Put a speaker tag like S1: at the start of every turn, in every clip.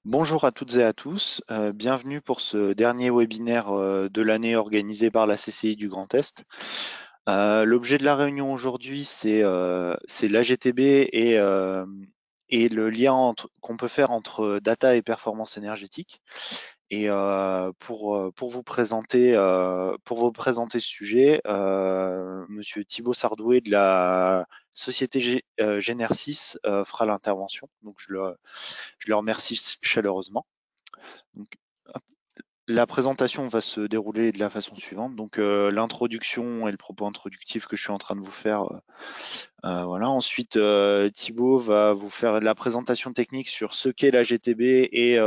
S1: Bonjour à toutes et à tous, bienvenue pour ce dernier webinaire de l'année organisé par la CCI du Grand Est. L'objet de la réunion aujourd'hui, c'est l'AGTB et le lien qu'on peut faire entre data et performance énergétique. Et pour vous présenter ce sujet, Monsieur Thibaut Sardouet de la société Genersys fera l'intervention. Donc je le remercie chaleureusement. Donc, la présentation va se dérouler de la façon suivante. Donc, l'introduction et le propos introductif que je suis en train de vous faire. Voilà. Ensuite, Thibaut va vous faire la présentation technique sur ce qu'est la GTB et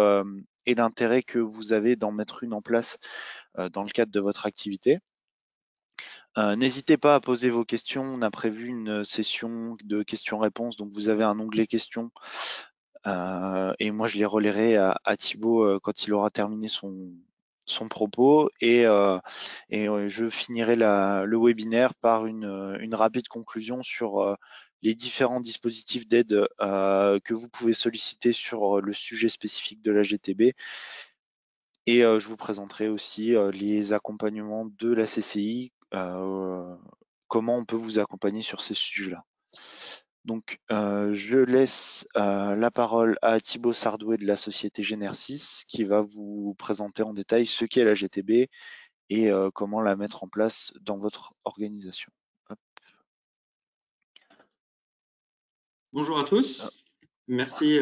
S1: l'intérêt que vous avez d'en mettre une en place dans le cadre de votre activité. N'hésitez pas à poser vos questions. On a prévu une session de questions-réponses. Donc, vous avez un onglet questions. Et moi, je les relayerai à Thibaut quand il aura terminé son propos et je finirai le webinaire par une rapide conclusion sur les différents dispositifs d'aide que vous pouvez solliciter sur le sujet spécifique de la GTB. Et je vous présenterai aussi les accompagnements de la CCI, comment on peut vous accompagner sur ces sujets-là. Donc, je laisse la parole à Thibaut Sardouet de la société Genersys qui va vous présenter en détail ce qu'est la GTB et comment la mettre en place dans votre organisation. Hop.
S2: Bonjour à tous. Merci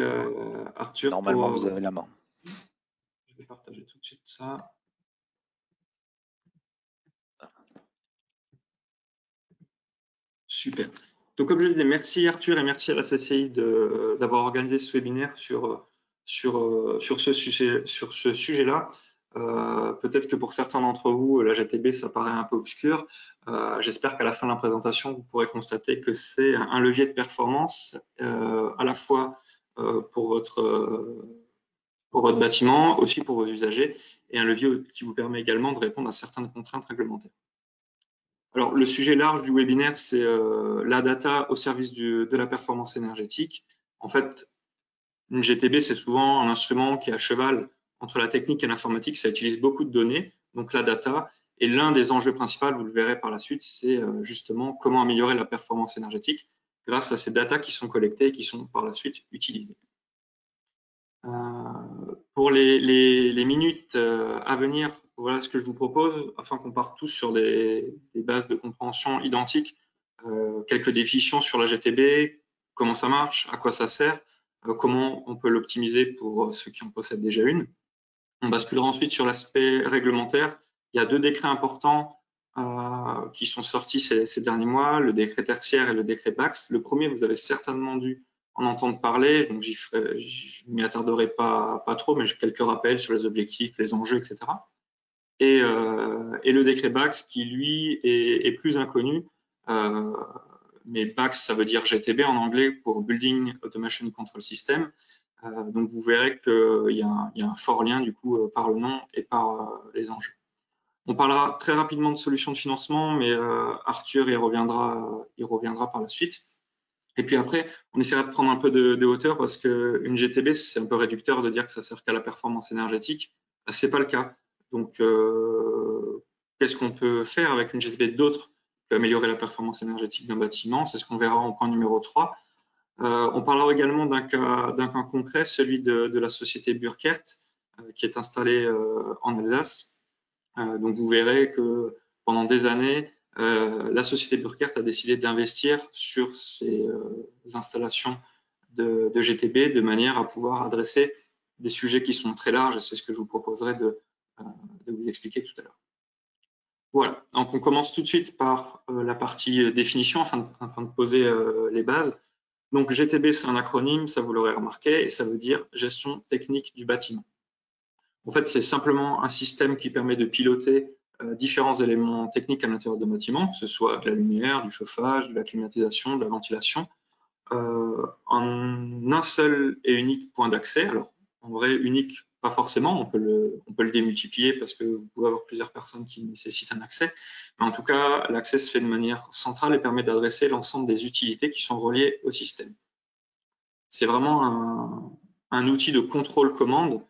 S2: Arthur
S1: Normalement, vous
S2: pour...
S1: avez la main.
S2: Je vais partager tout de suite ça. Super. Donc comme je disais, merci Arthur et merci à la CCI d'avoir organisé ce webinaire sur ce sujet-là. Peut-être que pour certains d'entre vous, la GTB, ça paraît un peu obscur. J'espère qu'à la fin de la présentation, vous pourrez constater que c'est un levier de performance à la fois pour votre bâtiment, aussi pour vos usagers, et un levier qui vous permet également de répondre à certaines contraintes réglementaires. Alors, le sujet large du webinaire, c'est la data au service de la performance énergétique. En fait, une GTB, c'est souvent un instrument qui est à cheval entre la technique et l'informatique. Ça utilise beaucoup de données, donc la data. Et l'un des enjeux principaux, vous le verrez par la suite, c'est justement comment améliorer la performance énergétique grâce à ces datas qui sont collectées et qui sont par la suite utilisées. Pour les minutes à venir, voilà ce que je vous propose, afin qu'on parte tous sur des bases de compréhension identiques. Quelques définitions sur la GTB, comment ça marche, à quoi ça sert, comment on peut l'optimiser pour ceux qui en possèdent déjà une. On basculera ensuite sur l'aspect réglementaire. Il y a deux décrets importants qui sont sortis ces derniers mois, le décret tertiaire et le décret BACS. Le premier, vous avez certainement dû en entendre parler, donc je m'y attarderai pas trop, mais j'ai quelques rappels sur les objectifs, les enjeux, etc. Et le décret BACS qui, lui, est plus inconnu, mais BACS, ça veut dire GTB en anglais pour Building Automation Control System. Donc vous verrez qu'il y a un fort lien du coup par le nom et par les enjeux. On parlera très rapidement de solutions de financement, mais Arthur y reviendra par la suite. Et puis après, on essaiera de prendre un peu de hauteur parce qu'une GTB, c'est un peu réducteur de dire que ça sert qu'à la performance énergétique. C'est pas le cas. Donc, qu'est-ce qu'on peut faire avec une GTB d'autre qu'améliorer la performance énergétique d'un bâtiment? C'est ce qu'on verra en point numéro 3. On parlera également d'un cas concret, celui de la société Burkert, qui est installée en Alsace. Donc vous verrez que pendant des années, la société Burkert a décidé d'investir sur ces installations de GTB de manière à pouvoir adresser des sujets qui sont très larges, et c'est ce que je vous proposerai de vous expliquer tout à l'heure. Voilà, donc on commence tout de suite par la partie définition afin de poser les bases. Donc GTB, c'est un acronyme, ça vous l'aurez remarqué, et ça veut dire gestion technique du bâtiment. En fait, c'est simplement un système qui permet de piloter différents éléments techniques à l'intérieur d'un bâtiment, que ce soit de la lumière, du chauffage, de la climatisation, de la ventilation, en un seul et unique point d'accès. Alors, en vrai, unique, pas forcément, on peut le démultiplier parce que vous pouvez avoir plusieurs personnes qui nécessitent un accès. Mais en tout cas, l'accès se fait de manière centrale et permet d'adresser l'ensemble des utilités qui sont reliées au système. C'est vraiment un outil de contrôle commande,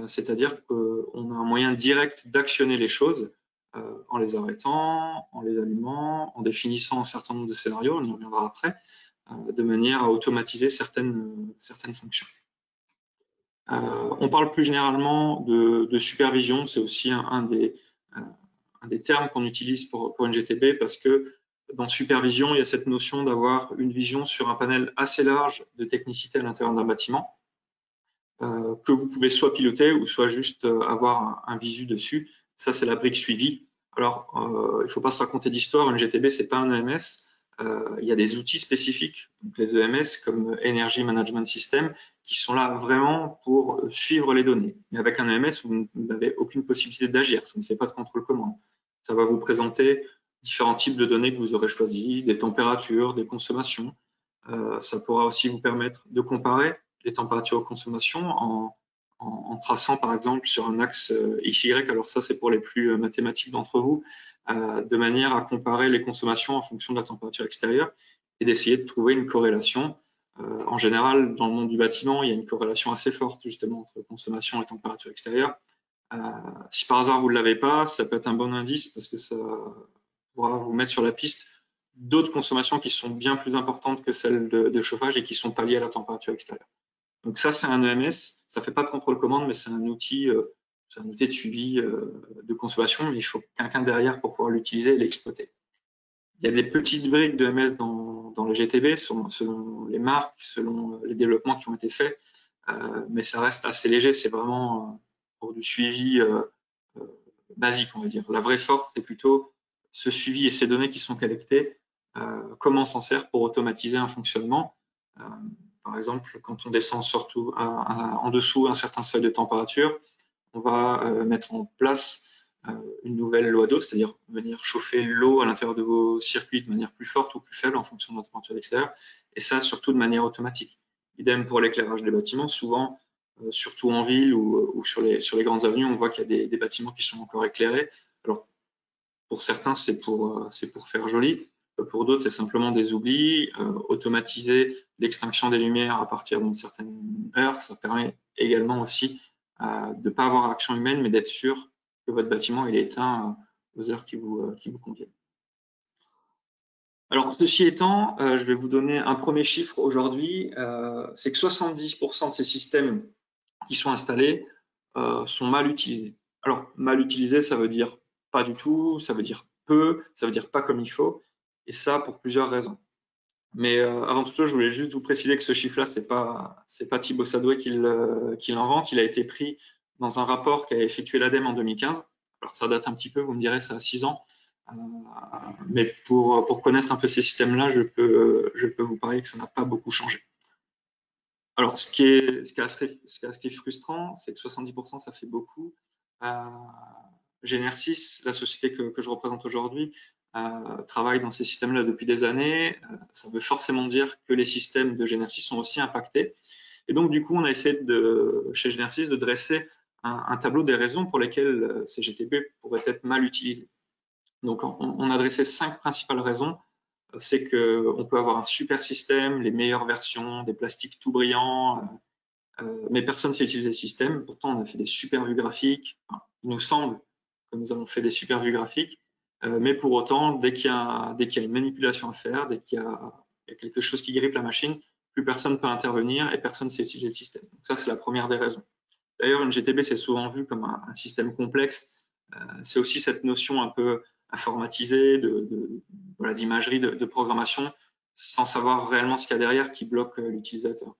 S2: c'est-à-dire qu'on a un moyen direct d'actionner les choses en les arrêtant, en les allumant, en définissant un certain nombre de scénarios, on y reviendra après, de manière à automatiser certaines fonctions. On parle plus généralement de supervision, c'est aussi un des termes qu'on utilise pour une GTB parce que dans supervision, il y a cette notion d'avoir une vision sur un panel assez large de technicité à l'intérieur d'un bâtiment que vous pouvez soit piloter ou soit juste avoir un visu dessus. Ça, c'est la brique suivie. Alors, il ne faut pas se raconter d'histoire, une GTB, c'est pas un EMS. Il y a des outils spécifiques, donc les EMS comme Energy Management System, qui sont là vraiment pour suivre les données. Mais avec un EMS, vous n'avez aucune possibilité d'agir, ça ne fait pas de contrôle commande. Ça va vous présenter différents types de données que vous aurez choisis, des températures, des consommations. Ça pourra aussi vous permettre de comparer les températures aux consommations en traçant par exemple sur un axe XY, alors ça c'est pour les plus mathématiques d'entre vous, de manière à comparer les consommations en fonction de la température extérieure et d'essayer de trouver une corrélation. En général, dans le monde du bâtiment, il y a une corrélation assez forte justement entre consommation et température extérieure. Si par hasard vous ne l'avez pas, ça peut être un bon indice parce que ça pourra vous mettre sur la piste d'autres consommations qui sont bien plus importantes que celles de chauffage et qui sont pas liées à la température extérieure. Donc ça, c'est un EMS, ça fait pas de contrôle commande, mais c'est un outil de suivi de consommation, mais il faut quelqu'un derrière pour pouvoir l'utiliser et l'exploiter. Il y a des petites briques d'EMS dans le GTB, selon les marques, selon les développements qui ont été faits, mais ça reste assez léger, c'est vraiment pour du suivi basique, on va dire. La vraie force, c'est plutôt ce suivi et ces données qui sont collectées, comment on s'en sert pour automatiser un fonctionnement. Par exemple, quand on descend surtout en dessous un certain seuil de température, on va mettre en place une nouvelle loi d'eau, c'est-à-dire venir chauffer l'eau à l'intérieur de vos circuits de manière plus forte ou plus faible en fonction de la température extérieure, et ça surtout de manière automatique. Idem pour l'éclairage des bâtiments, souvent, surtout en ville ou sur les grandes avenues, on voit qu'il y a des bâtiments qui sont encore éclairés. Alors, pour certains, c'est pour faire joli. Pour d'autres, c'est simplement des oublis. Automatiser l'extinction des lumières à partir d'une certaine heure, ça permet également aussi de ne pas avoir action humaine, mais d'être sûr que votre bâtiment il est éteint aux heures qui vous conviennent. Alors, ceci étant, je vais vous donner un premier chiffre aujourd'hui, c'est que 70% de ces systèmes qui sont installés sont mal utilisés. Alors, mal utilisés, ça veut dire pas du tout, ça veut dire peu, ça veut dire pas comme il faut, et ça pour plusieurs raisons. Mais avant toute chose, je voulais juste vous préciser que ce chiffre-là, c'est pas Thibaut Sadoué qui l'invente. Il a été pris dans un rapport qu'a effectué l'ADEME en 2015. Alors ça date un petit peu, vous me direz, ça a 6 ans. Mais pour connaître un peu ces systèmes-là, je peux vous parler que ça n'a pas beaucoup changé. Alors, ce qui est frustrant, c'est que 70%, ça fait beaucoup. Genersys, la société que je représente aujourd'hui, travaille dans ces systèmes-là depuis des années. Ça veut forcément dire que les systèmes de Genersys sont aussi impactés. Et donc, du coup, on a essayé chez Genersys de dresser un tableau des raisons pour lesquelles ces GTB pourraient être mal utilisés. Donc, on a dressé 5 principales raisons. C'est qu'on peut avoir un super système, les meilleures versions, des plastiques tout brillants, mais personne ne sait utiliser le système. Pourtant, on a fait des super vues graphiques. Enfin, il nous semble que nous avons fait des super vues graphiques, mais pour autant, dès qu'il y a une manipulation à faire, dès qu'il y a quelque chose qui grippe la machine, plus personne ne peut intervenir et personne ne sait utiliser le système. Donc ça, c'est la première des raisons. D'ailleurs, une GTB, c'est souvent vu comme un système complexe. C'est aussi cette notion un peu informatisée d'imagerie, de programmation, sans savoir réellement ce qu'il y a derrière qui bloque l'utilisateur.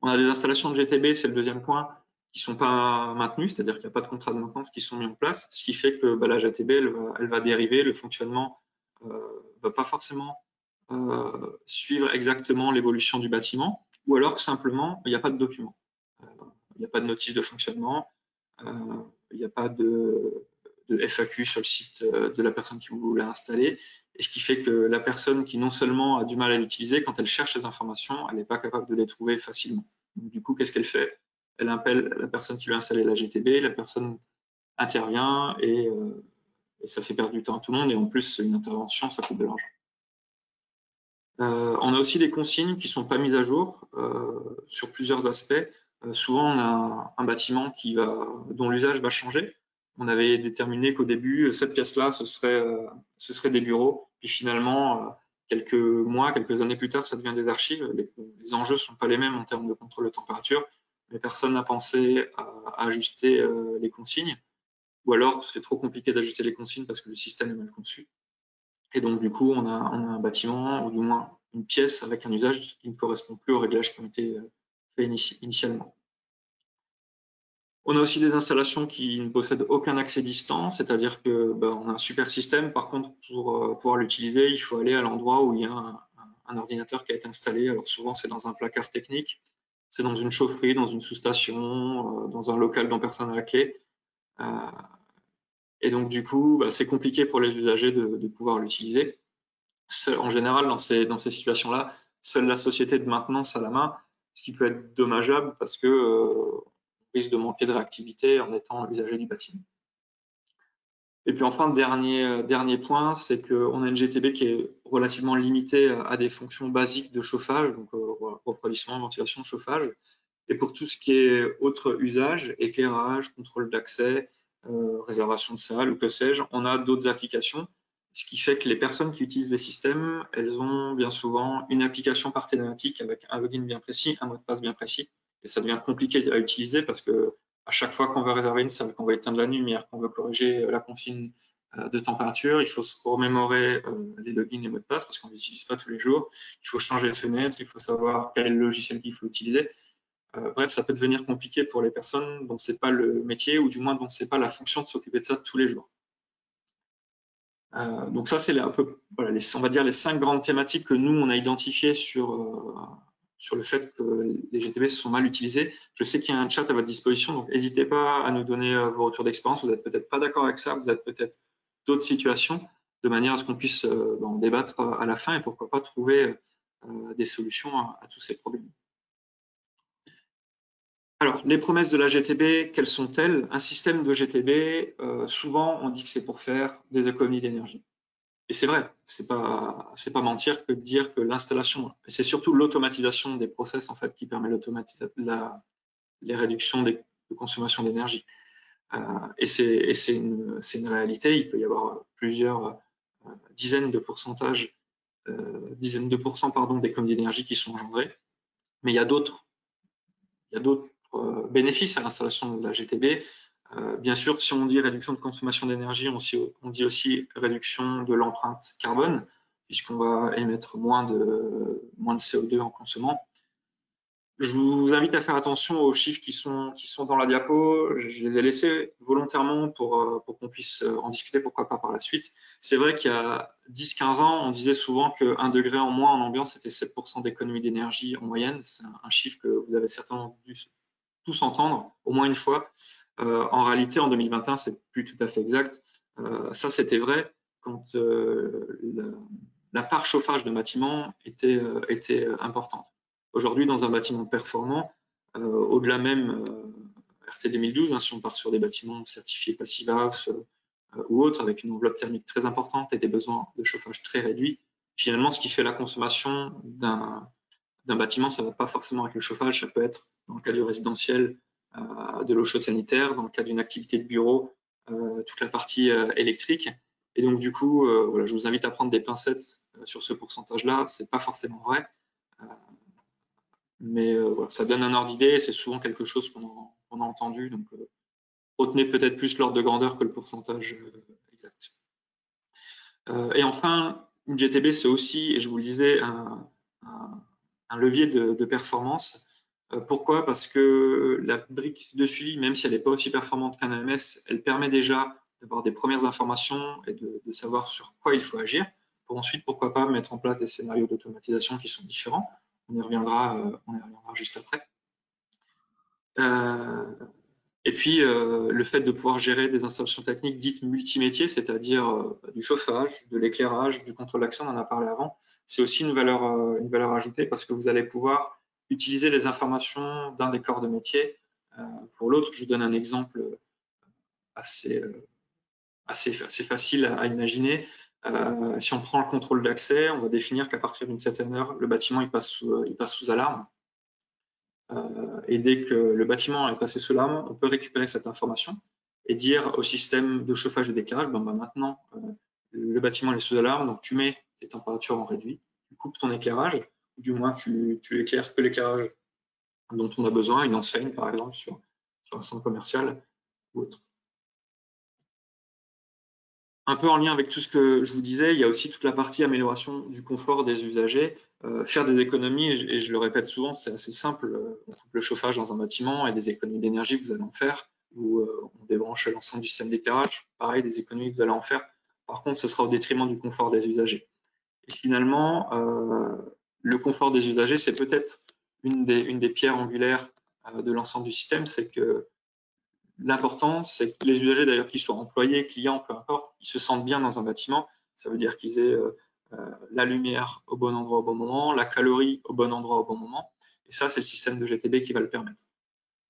S2: On a des installations de GTB, c'est le deuxième point, qui ne sont pas maintenues, c'est-à-dire qu'il n'y a pas de contrat de maintenance qui sont mis en place, ce qui fait que la GTB, elle va dériver, le fonctionnement ne va pas forcément suivre exactement l'évolution du bâtiment, ou alors simplement, il n'y a pas de document. Il n'y a pas de notice de fonctionnement, il n'y a pas de FAQ sur le site de la personne qui voulait installer, et ce qui fait que la personne qui non seulement a du mal à l'utiliser, quand elle cherche les informations, elle n'est pas capable de les trouver facilement. Donc, du coup, qu'est-ce qu'elle fait? Elle appelle la personne qui lui a installé la GTB, la personne intervient et ça fait perdre du temps à tout le monde, et en plus, une intervention, ça coûte de l'argent. On a aussi des consignes qui ne sont pas mises à jour sur plusieurs aspects. Souvent, on a un bâtiment dont l'usage va changer. On avait déterminé qu'au début, cette pièce-là, ce serait des bureaux. Puis finalement, quelques mois, quelques années plus tard, ça devient des archives. Les enjeux ne sont pas les mêmes en termes de contrôle de température, mais personne n'a pensé à ajuster les consignes. Ou alors, c'est trop compliqué d'ajuster les consignes parce que le système est mal conçu. Et donc, du coup, on a un bâtiment, ou du moins une pièce avec un usage qui ne correspond plus aux réglages qui ont été faits initialement. On a aussi des installations qui ne possèdent aucun accès distant, c'est-à-dire que on a un super système. Par contre, pour pouvoir l'utiliser, il faut aller à l'endroit où il y a un ordinateur qui a été installé. Alors souvent, c'est dans un placard technique, c'est dans une chaufferie, dans une sous-station, dans un local dont personne n'a la clé. Et donc, du coup, c'est compliqué pour les usagers de pouvoir l'utiliser. En général, dans ces situations-là, seule la société de maintenance a la main, ce qui peut être dommageable parce que on risque de manquer de réactivité en étant usager du bâtiment. Et puis enfin, dernier point, c'est qu'on a une GTB qui est relativement limitée à des fonctions basiques de chauffage, donc refroidissement, ventilation, chauffage. Et pour tout ce qui est autre usage, éclairage, contrôle d'accès, réservation de salle ou que sais-je, on a d'autres applications, ce qui fait que les personnes qui utilisent les systèmes, elles ont bien souvent une application par thématique avec un login bien précis, un mot de passe bien précis, et ça devient compliqué à utiliser parce que à chaque fois qu'on veut réserver une salle, qu'on veut éteindre la lumière, qu'on veut corriger la consigne de température, il faut se remémorer les logins et les mots de passe parce qu'on ne l'utilise pas tous les jours. Il faut changer les fenêtres, il faut savoir quel est le logiciel qu'il faut utiliser. Bref, ça peut devenir compliqué pour les personnes dont c'est pas le métier ou du moins dont c'est pas la fonction de s'occuper de ça tous les jours. Donc ça, c'est un peu, voilà, on va dire les 5 grandes thématiques que nous, on a identifiées sur le fait que les GTB sont mal utilisés. Je sais qu'il y a un chat à votre disposition, donc n'hésitez pas à nous donner vos retours d'expérience. Vous n'êtes peut-être pas d'accord avec ça, vous êtes peut-être d'autres situations, de manière à ce qu'on puisse en débattre à la fin et pourquoi pas trouver des solutions à tous ces problèmes. Alors, les promesses de la GTB, quelles sont-elles? Un système de GTB, souvent, on dit que c'est pour faire des économies d'énergie. Et c'est vrai, c'est pas mentir que de dire que l'installation, c'est surtout l'automatisation des process en fait qui permet les réductions de consommation d'énergie. Et c'est une réalité. Il peut y avoir plusieurs dizaines de pourcents d'économies d'énergie qui sont engendrées. Mais il y a d'autres bénéfices à l'installation de la GTB. Bien sûr, si on dit réduction de consommation d'énergie, on dit aussi réduction de l'empreinte carbone, puisqu'on va émettre moins de CO2 en consommant. Je vous invite à faire attention aux chiffres qui sont dans la diapo. Je les ai laissés volontairement pour qu'on puisse en discuter, pourquoi pas par la suite. C'est vrai qu'il y a 10-15 ans, on disait souvent qu'1 degré en moins en ambiance, c'était 7% d'économie d'énergie en moyenne. C'est un chiffre que vous avez certainement dû tous entendre au moins une fois. En réalité, en 2021, c'est plus tout à fait exact. Ça, c'était vrai quand la part chauffage de bâtiment était importante. Aujourd'hui, dans un bâtiment performant, au-delà même RT 2012, si on part sur des bâtiments certifiés Passive House ou autres, avec une enveloppe thermique très importante et des besoins de chauffage très réduits, finalement, ce qui fait la consommation d'un bâtiment, ça ne va pas forcément avec le chauffage, ça peut être, dans le cas du résidentiel, de l'eau chaude sanitaire, dans le cas d'une activité de bureau, toute la partie électrique. Et donc, du coup, voilà, je vous invite à prendre des pincettes sur ce pourcentage-là. Ce n'est pas forcément vrai. Mais voilà, ça donne un ordre d'idée. C'est souvent quelque chose qu'on a entendu. Donc, retenez peut-être plus l'ordre de grandeur que le pourcentage exact. Et enfin, une GTB, c'est aussi, et je vous le disais, un levier de performance. Pourquoi? Parce que la brique de suivi, même si elle n'est pas aussi performante qu'un AMS, elle permet déjà d'avoir des premières informations et de savoir sur quoi il faut agir pour ensuite, pourquoi pas, mettre en place des scénarios d'automatisation qui sont différents. On y reviendra juste après. Et puis, le fait de pouvoir gérer des installations techniques dites multimétiers, c'est-à-dire du chauffage, de l'éclairage, du contrôle d'accès, on en a parlé avant, c'est aussi une valeur ajoutée parce que vous allez pouvoir utiliser les informations d'un des corps de métier pour l'autre. Je vous donne un exemple assez facile à imaginer. Si on prend le contrôle d'accès, on va définir qu'à partir d'une certaine heure, le bâtiment il passe sous alarme. Et dès que le bâtiment est passé sous alarme, on peut récupérer cette information et dire au système de chauffage et d'éclairage, maintenant, le bâtiment est sous alarme, donc tu mets les températures en réduit, tu coupes ton éclairage, ou du moins tu éclaires que l'éclairage dont on a besoin, une enseigne par exemple sur un centre commercial ou autre. Un peu en lien avec tout ce que je vous disais, il y a aussi toute la partie amélioration du confort des usagers. Faire des économies, et je le répète souvent, c'est assez simple. On coupe le chauffage dans un bâtiment et des économies d'énergie que vous allez en faire, ou on débranche l'ensemble du système d'éclairage, pareil, des économies que vous allez en faire. Par contre, ce sera au détriment du confort des usagers. Et finalement, le confort des usagers, c'est peut-être une des pierres angulaires de l'ensemble du système, c'est que l'important, c'est que les usagers, d'ailleurs, qu'ils soient employés, clients, peu importe, ils se sentent bien dans un bâtiment. Ça veut dire qu'ils aient la lumière au bon endroit au bon moment, la calorie au bon endroit au bon moment. Et ça, c'est le système de GTB qui va le permettre.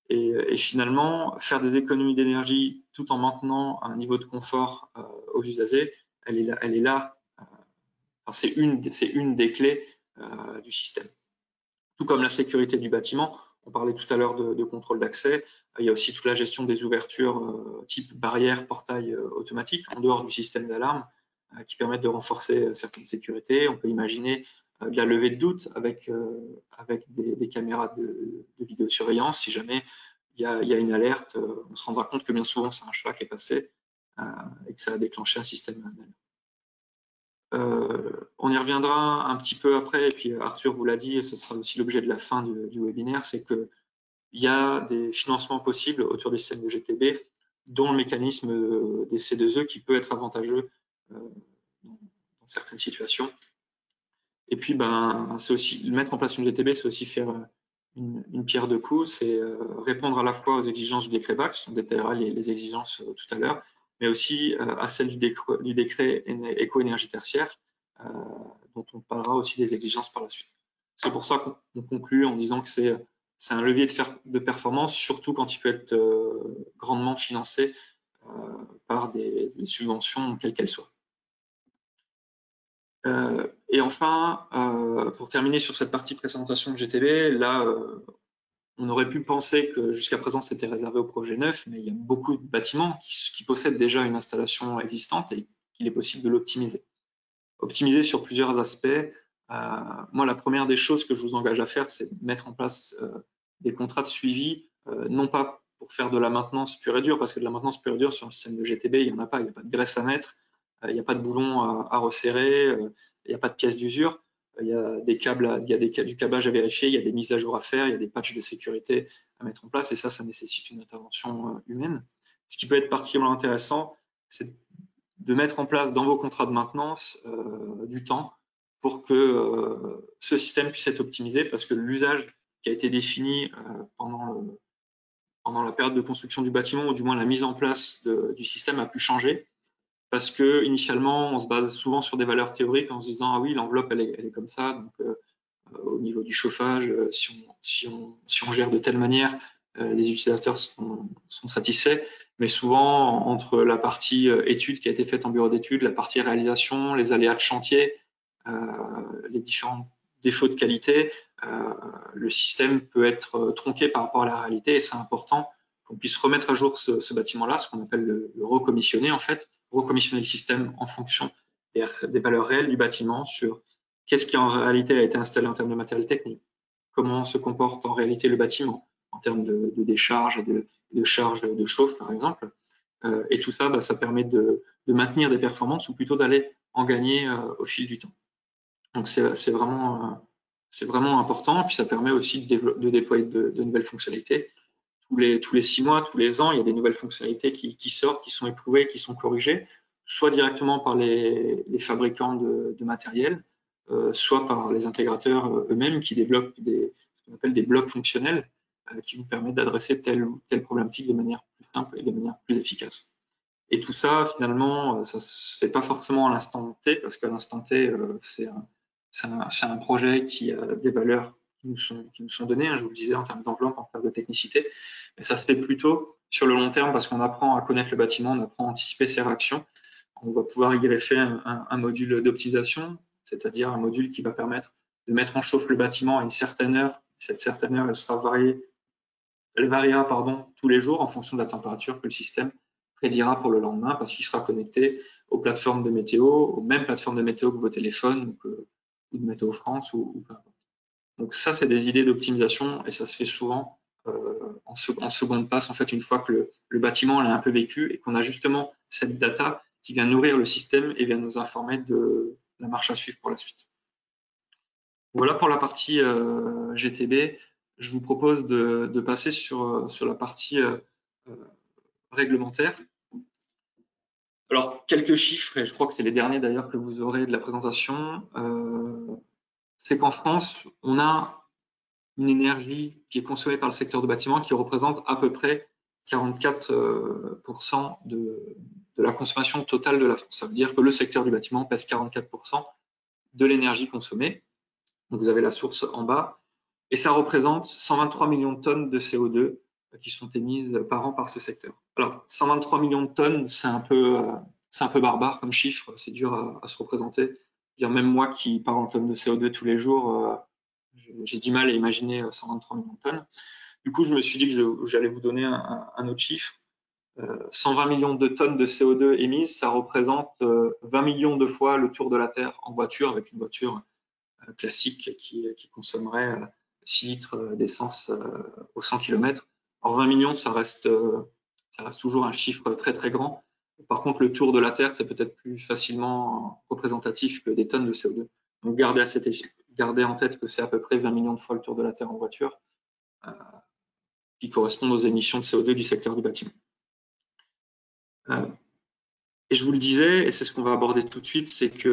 S2: Et finalement, faire des économies d'énergie tout en maintenant un niveau de confort aux usagers, elle est là. C'est une des clés du système. Tout comme la sécurité du bâtiment. On parlait tout à l'heure de contrôle d'accès. Il y a aussi toute la gestion des ouvertures type barrière, portail automatique en dehors du système d'alarme qui permettent de renforcer certaines sécurités. On peut imaginer de la levée de doute avec des caméras de vidéosurveillance. Si jamais il y a une alerte, on se rendra compte que bien souvent c'est un chat qui est passé et que ça a déclenché un système d'alerte. On y reviendra un petit peu après, et puis Arthur vous l'a dit, et ce sera aussi l'objet de la fin du webinaire, c'est qu'il y a des financements possibles autour des systèmes de GTB, dont le mécanisme des C2E qui peut être avantageux dans certaines situations. Et puis, c'est aussi mettre en place une GTB, c'est aussi faire une pierre deux coups, c'est répondre à la fois aux exigences du décret VAC, on détaillera les exigences tout à l'heure, mais aussi à celles du décret éco-énergie tertiaire, dont on parlera aussi des exigences par la suite. C'est pour ça qu'on conclut en disant que c'est un levier de performance, surtout quand il peut être grandement financé par des subventions, quelles qu'elles soient. Et enfin, pour terminer sur cette partie présentation de GTB, là, on aurait pu penser que jusqu'à présent c'était réservé aux projets neufs, mais il y a beaucoup de bâtiments qui possèdent déjà une installation existante et qu'il est possible de l'optimiser. Optimiser sur plusieurs aspects. Moi, la première des choses que je vous engage à faire, c'est de mettre en place des contrats de suivi, non pas pour faire de la maintenance pure et dure, parce que de la maintenance pure et dure sur un système de GTB, il n'y en a pas, il n'y a pas de graisse à mettre, il n'y a pas de boulon à resserrer, il n'y a pas de pièces d'usure, il y a des câbles, du câblage à vérifier, il y a des mises à jour à faire, il y a des patchs de sécurité à mettre en place, et ça nécessite une intervention humaine. Ce qui peut être particulièrement intéressant, c'est de mettre en place dans vos contrats de maintenance du temps pour que ce système puisse être optimisé, parce que l'usage qui a été défini pendant la période de construction du bâtiment, ou du moins la mise en place du système a pu changer, parce que initialement on se base souvent sur des valeurs théoriques en se disant ah oui, l'enveloppe elle est comme ça, donc au niveau du chauffage, si on gère de telle manière, les utilisateurs sont satisfaits, mais souvent entre la partie étude qui a été faite en bureau d'études, la partie réalisation, les aléas de chantier, les différents défauts de qualité, le système peut être tronqué par rapport à la réalité, et c'est important qu'on puisse remettre à jour ce bâtiment-là, ce qu'on appelle le recommissionner en fait, recommissionner le système en fonction des valeurs réelles du bâtiment sur qu'est-ce qui en réalité a été installé en termes de matériel technique, comment se comporte en réalité le bâtiment en termes de décharge et de charge de chauffe par exemple. Et tout ça, ça permet de maintenir des performances ou plutôt d'aller en gagner au fil du temps. Donc c'est vraiment important. Et puis ça permet aussi de déployer de nouvelles fonctionnalités. Tous les 6 mois, tous les ans, il y a des nouvelles fonctionnalités qui sortent, qui sont éprouvées, qui sont corrigées, soit directement par les fabricants de matériel, soit par les intégrateurs eux-mêmes qui développent ce qu'on appelle des blocs fonctionnels qui vous permettent d'adresser telle ou telle problématique de manière plus simple et de manière plus efficace. Et tout ça, finalement, ça ne se fait pas forcément à l'instant T, parce qu'à l'instant T, c'est un projet qui a des valeurs qui nous sont données, je vous le disais, en termes d'enveloppe, en termes de technicité, mais ça se fait plutôt sur le long terme parce qu'on apprend à connaître le bâtiment, on apprend à anticiper ses réactions on va pouvoir y greffer un module d'optimisation, c'est-à-dire un module qui va permettre de mettre en chauffe le bâtiment à une certaine heure. Cette certaine heure, elle variera tous les jours en fonction de la température que le système prédira pour le lendemain, parce qu'il sera connecté aux plateformes de météo, aux mêmes plateformes de météo que vos téléphones ou de Météo France ou peu importe. Donc ça, c'est des idées d'optimisation et ça se fait souvent en seconde passe, en fait, une fois que le bâtiment a un peu vécu et qu'on a justement cette data qui vient nourrir le système et vient nous informer de la marche à suivre pour la suite. Voilà pour la partie GTB. Je vous propose de passer sur la partie réglementaire. Alors, quelques chiffres, et je crois que c'est les derniers d'ailleurs que vous aurez de la présentation. C'est qu'en France, on a une énergie qui est consommée par le secteur du bâtiment qui représente à peu près 44% de la consommation totale de la France. Ça veut dire que le secteur du bâtiment pèse 44% de l'énergie consommée. Donc, vous avez la source en bas. Et ça représente 123 millions de tonnes de CO2 qui sont émises par an par ce secteur. Alors, 123 millions de tonnes, c'est un peu barbare comme chiffre, c'est dur à se représenter. Même moi qui parle en tonnes de CO2 tous les jours, j'ai du mal à imaginer 123 millions de tonnes. Du coup, je me suis dit que j'allais vous donner un autre chiffre. 120 millions de tonnes de CO2 émises, ça représente 20 millions de fois le tour de la Terre en voiture, avec une voiture classique qui consommerait 6 litres d'essence au 100 km. Alors 20 millions, ça reste toujours un chiffre très très grand. Par contre, le tour de la Terre, c'est peut-être plus facilement représentatif que des tonnes de CO2. Donc gardez en tête que c'est à peu près 20 millions de fois le tour de la Terre en voiture, qui correspondent aux émissions de CO2 du secteur du bâtiment. Et je vous le disais, et c'est ce qu'on va aborder tout de suite, c'est qu'il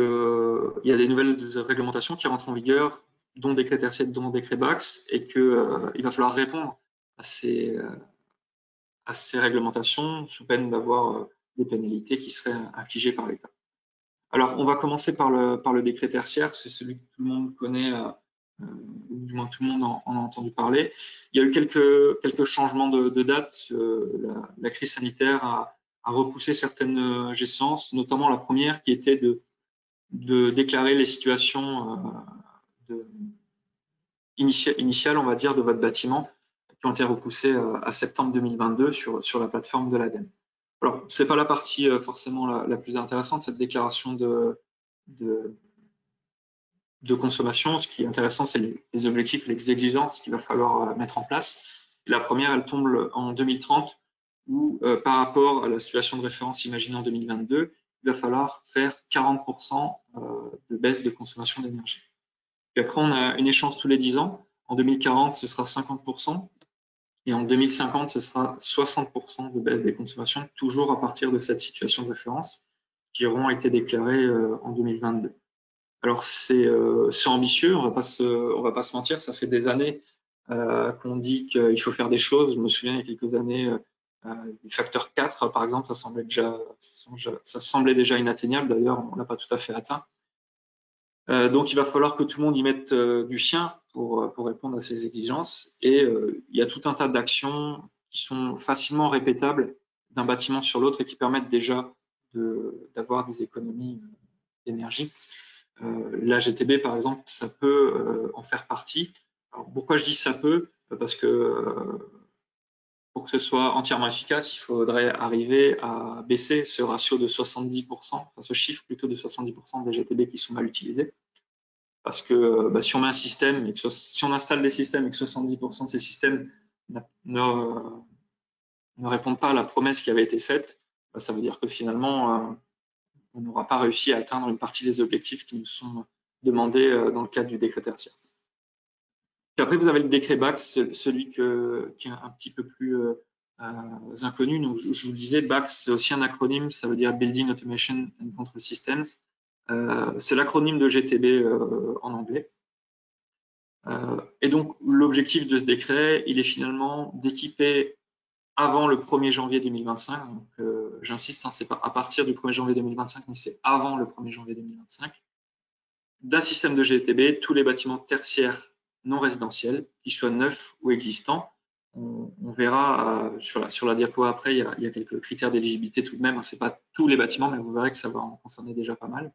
S2: y a des nouvelles réglementations qui rentrent en vigueur, dont décret tertiaire, dont décret BACS, et qu'il va falloir répondre à ces réglementations sous peine d'avoir des pénalités qui seraient infligées par l'État. Alors, on va commencer par le décret tertiaire, c'est celui que tout le monde connaît, ou du moins tout le monde en a entendu parler. Il y a eu quelques changements de date. La crise sanitaire a repoussé certaines échéances, notamment la première qui était de déclarer les situations initiales, on va dire, de votre bâtiment, qui ont été repoussées à septembre 2022 sur la plateforme de l'ADEME. Alors, c'est pas la partie forcément la plus intéressante, cette déclaration de consommation. Ce qui est intéressant, c'est les objectifs, les exigences qu'il va falloir mettre en place. Et la première, elle tombe en 2030, où par rapport à la situation de référence imaginée en 2022, il va falloir faire 40% de baisse de consommation d'énergie. Puis après, on a une échéance tous les 10 ans. En 2040, ce sera 50%. Et en 2050, ce sera 60% de baisse des consommations, toujours à partir de cette situation de référence, qui auront été déclarées en 2022. Alors, c'est ambitieux, on va pas se mentir, ça fait des années qu'on dit qu'il faut faire des choses. Je me souviens, il y a quelques années, du facteur 4, par exemple, ça semblait déjà inatteignable. D'ailleurs, on l'a pas tout à fait atteint. Donc, il va falloir que tout le monde y mette du sien pour répondre à ces exigences. Et il y a tout un tas d'actions qui sont facilement répétables d'un bâtiment sur l'autre et qui permettent déjà d'avoir des économies d'énergie. La GTB, par exemple, ça peut en faire partie. Alors, pourquoi je dis ça peut? Parce que pour que ce soit entièrement efficace, il faudrait arriver à baisser ce ratio de 70%, enfin ce chiffre plutôt de 70% des GTB qui sont mal utilisés. Parce que si on met un système et que si on installe des systèmes et que 70% de ces systèmes ne répondent pas à la promesse qui avait été faite, ça veut dire que finalement, on n'aura pas réussi à atteindre une partie des objectifs qui nous sont demandés dans le cadre du décret tertiaire. Puis après, vous avez le décret BACS, celui qui est un petit peu plus inconnu. Donc, je vous le disais, BACS, c'est aussi un acronyme, ça veut dire Building Automation and Control Systems. C'est l'acronyme de GTB en anglais. Et donc, l'objectif de ce décret, il est finalement d'équiper avant le 1er janvier 2025. Donc, j'insiste, c'est pas à partir du 1er janvier 2025, mais c'est avant le 1er janvier 2025, d'un système de GTB tous les bâtiments tertiaires non résidentiels, qu'ils soient neufs ou existants. on verra sur la diapo après, il y a quelques critères d'éligibilité tout de même. Ce n'est pas tous les bâtiments, mais vous verrez que ça va en concerner déjà pas mal.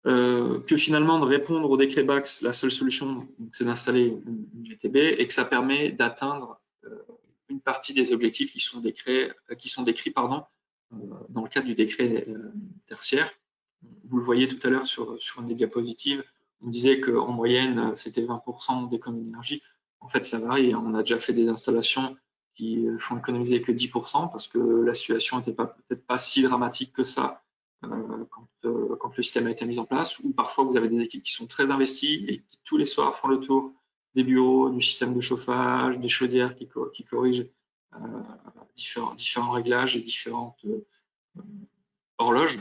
S2: Que finalement, de répondre au décret BACS, la seule solution, c'est d'installer une GTB et que ça permet d'atteindre une partie des objectifs qui sont décrits dans le cadre du décret tertiaire. Vous le voyez tout à l'heure sur une des diapositives, on disait qu'en moyenne, c'était 20% d'économie d'énergie. En fait, ça varie. On a déjà fait des installations qui font économiser que 10% parce que la situation n'était peut-être pas si dramatique que ça quand le système a été mis en place, ou parfois vous avez des équipes qui sont très investies et qui tous les soirs font le tour des bureaux, du système de chauffage, des chaudières qui corrigent différents réglages et différentes horloges.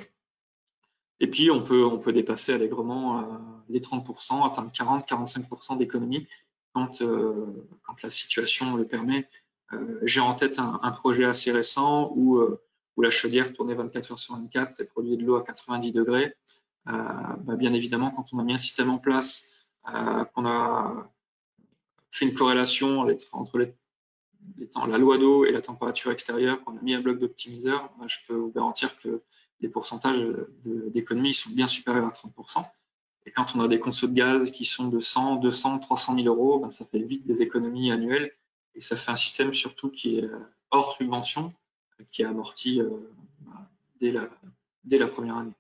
S2: Et puis on peut dépasser allègrement les 30%, atteindre 40-45% d'économie quand la situation le permet. J'ai en tête un projet assez récent où la chaudière tournait 24 heures sur 24 et produisait de l'eau à 90 degrés. Bien évidemment, quand on a mis un système en place, qu'on a fait une corrélation entre la loi d'eau et la température extérieure, qu'on a mis un bloc d'optimiseur, je peux vous garantir que les pourcentages d'économie sont bien supérieurs à 30%. Et quand on a des consos de gaz qui sont de 100, 200, 300 000 euros, ça fait vite des économies annuelles et ça fait un système surtout qui est hors subvention, qui est amorti dès la première année.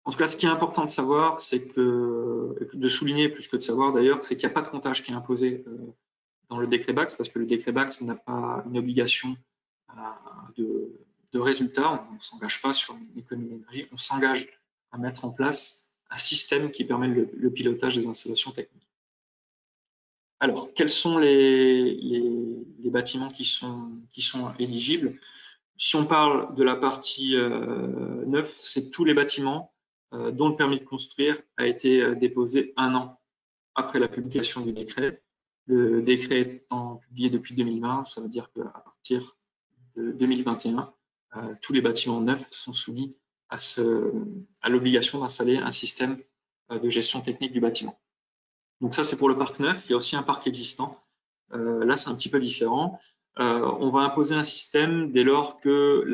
S2: En tout cas, ce qui est important de savoir, c'est de souligner plus que de savoir d'ailleurs, c'est qu'il n'y a pas de comptage qui est imposé dans le décret BACS, parce que le décret BACS n'a pas une obligation de résultat. On ne s'engage pas sur une économie d'énergie, on s'engage à mettre en place un système qui permet le pilotage des installations techniques. Alors, quels sont les bâtiments qui sont éligibles? Si on parle de la partie 9, c'est tous les bâtiments dont le permis de construire a été déposé 1 an après la publication du décret. Le décret étant publié depuis 2020, ça veut dire qu'à partir de 2021, tous les bâtiments neufs sont soumis à l'obligation d'installer un système de gestion technique du bâtiment. Donc ça, c'est pour le parc neuf. Il y a aussi un parc existant. Là, c'est un petit peu différent. On va imposer un système dès lors que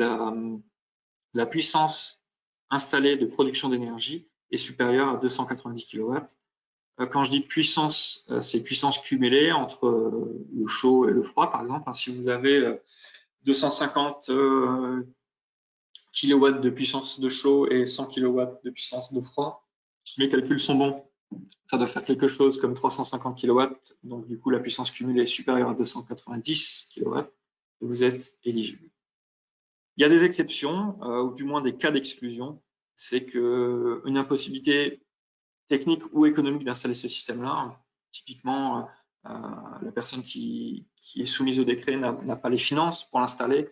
S2: la puissance installée de production d'énergie est supérieure à 290 kW. Quand je dis puissance, c'est puissance cumulée entre le chaud et le froid, par exemple. Si vous avez 250 kW de puissance de chaud et 100 kW de puissance de froid, si mes calculs sont bons, ça doit faire quelque chose comme 350 kW. Donc, du coup, la puissance cumulée est supérieure à 290 kW et vous êtes éligible. Il y a des exceptions, ou du moins des cas d'exclusion. C'est qu'une impossibilité technique ou économique d'installer ce système-là. Typiquement, la personne qui est soumise au décret n'a pas les finances pour l'installer,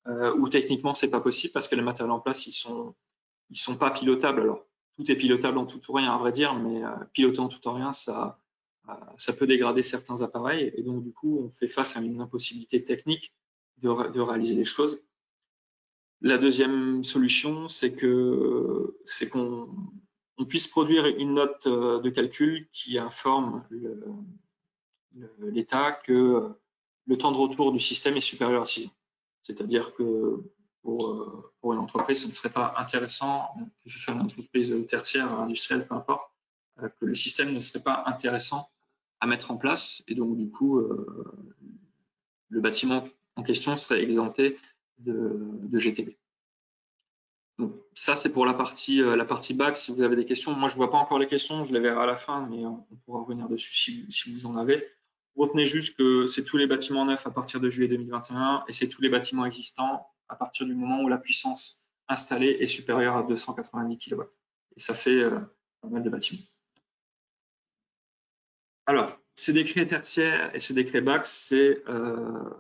S2: ou techniquement, c'est pas possible parce que les matériaux en place, ils sont pas pilotables. Alors, tout est pilotable en tout ou rien, à vrai dire, mais piloter en tout ou rien, ça peut dégrader certains appareils. Et donc, du coup, on fait face à une impossibilité technique de réaliser les choses. La deuxième solution, c'est qu'on puisse produire une note de calcul qui informe l'État que le temps de retour du système est supérieur à 6 ans. C'est-à-dire que pour une entreprise, ce ne serait pas intéressant, que ce soit une entreprise tertiaire, industrielle, peu importe, que le système ne serait pas intéressant à mettre en place. Et donc, du coup, le bâtiment en question serait exempté de GTB. Donc, ça, c'est pour la partie BACS. Si vous avez des questions, moi, je ne vois pas encore les questions, je les verrai à la fin, mais on pourra revenir dessus si vous en avez. Retenez juste que c'est tous les bâtiments neufs à partir de juillet 2021 et c'est tous les bâtiments existants à partir du moment où la puissance installée est supérieure à 290 kW. Et ça fait pas mal de bâtiments. Alors, ces décrets tertiaires et ces décrets BACS,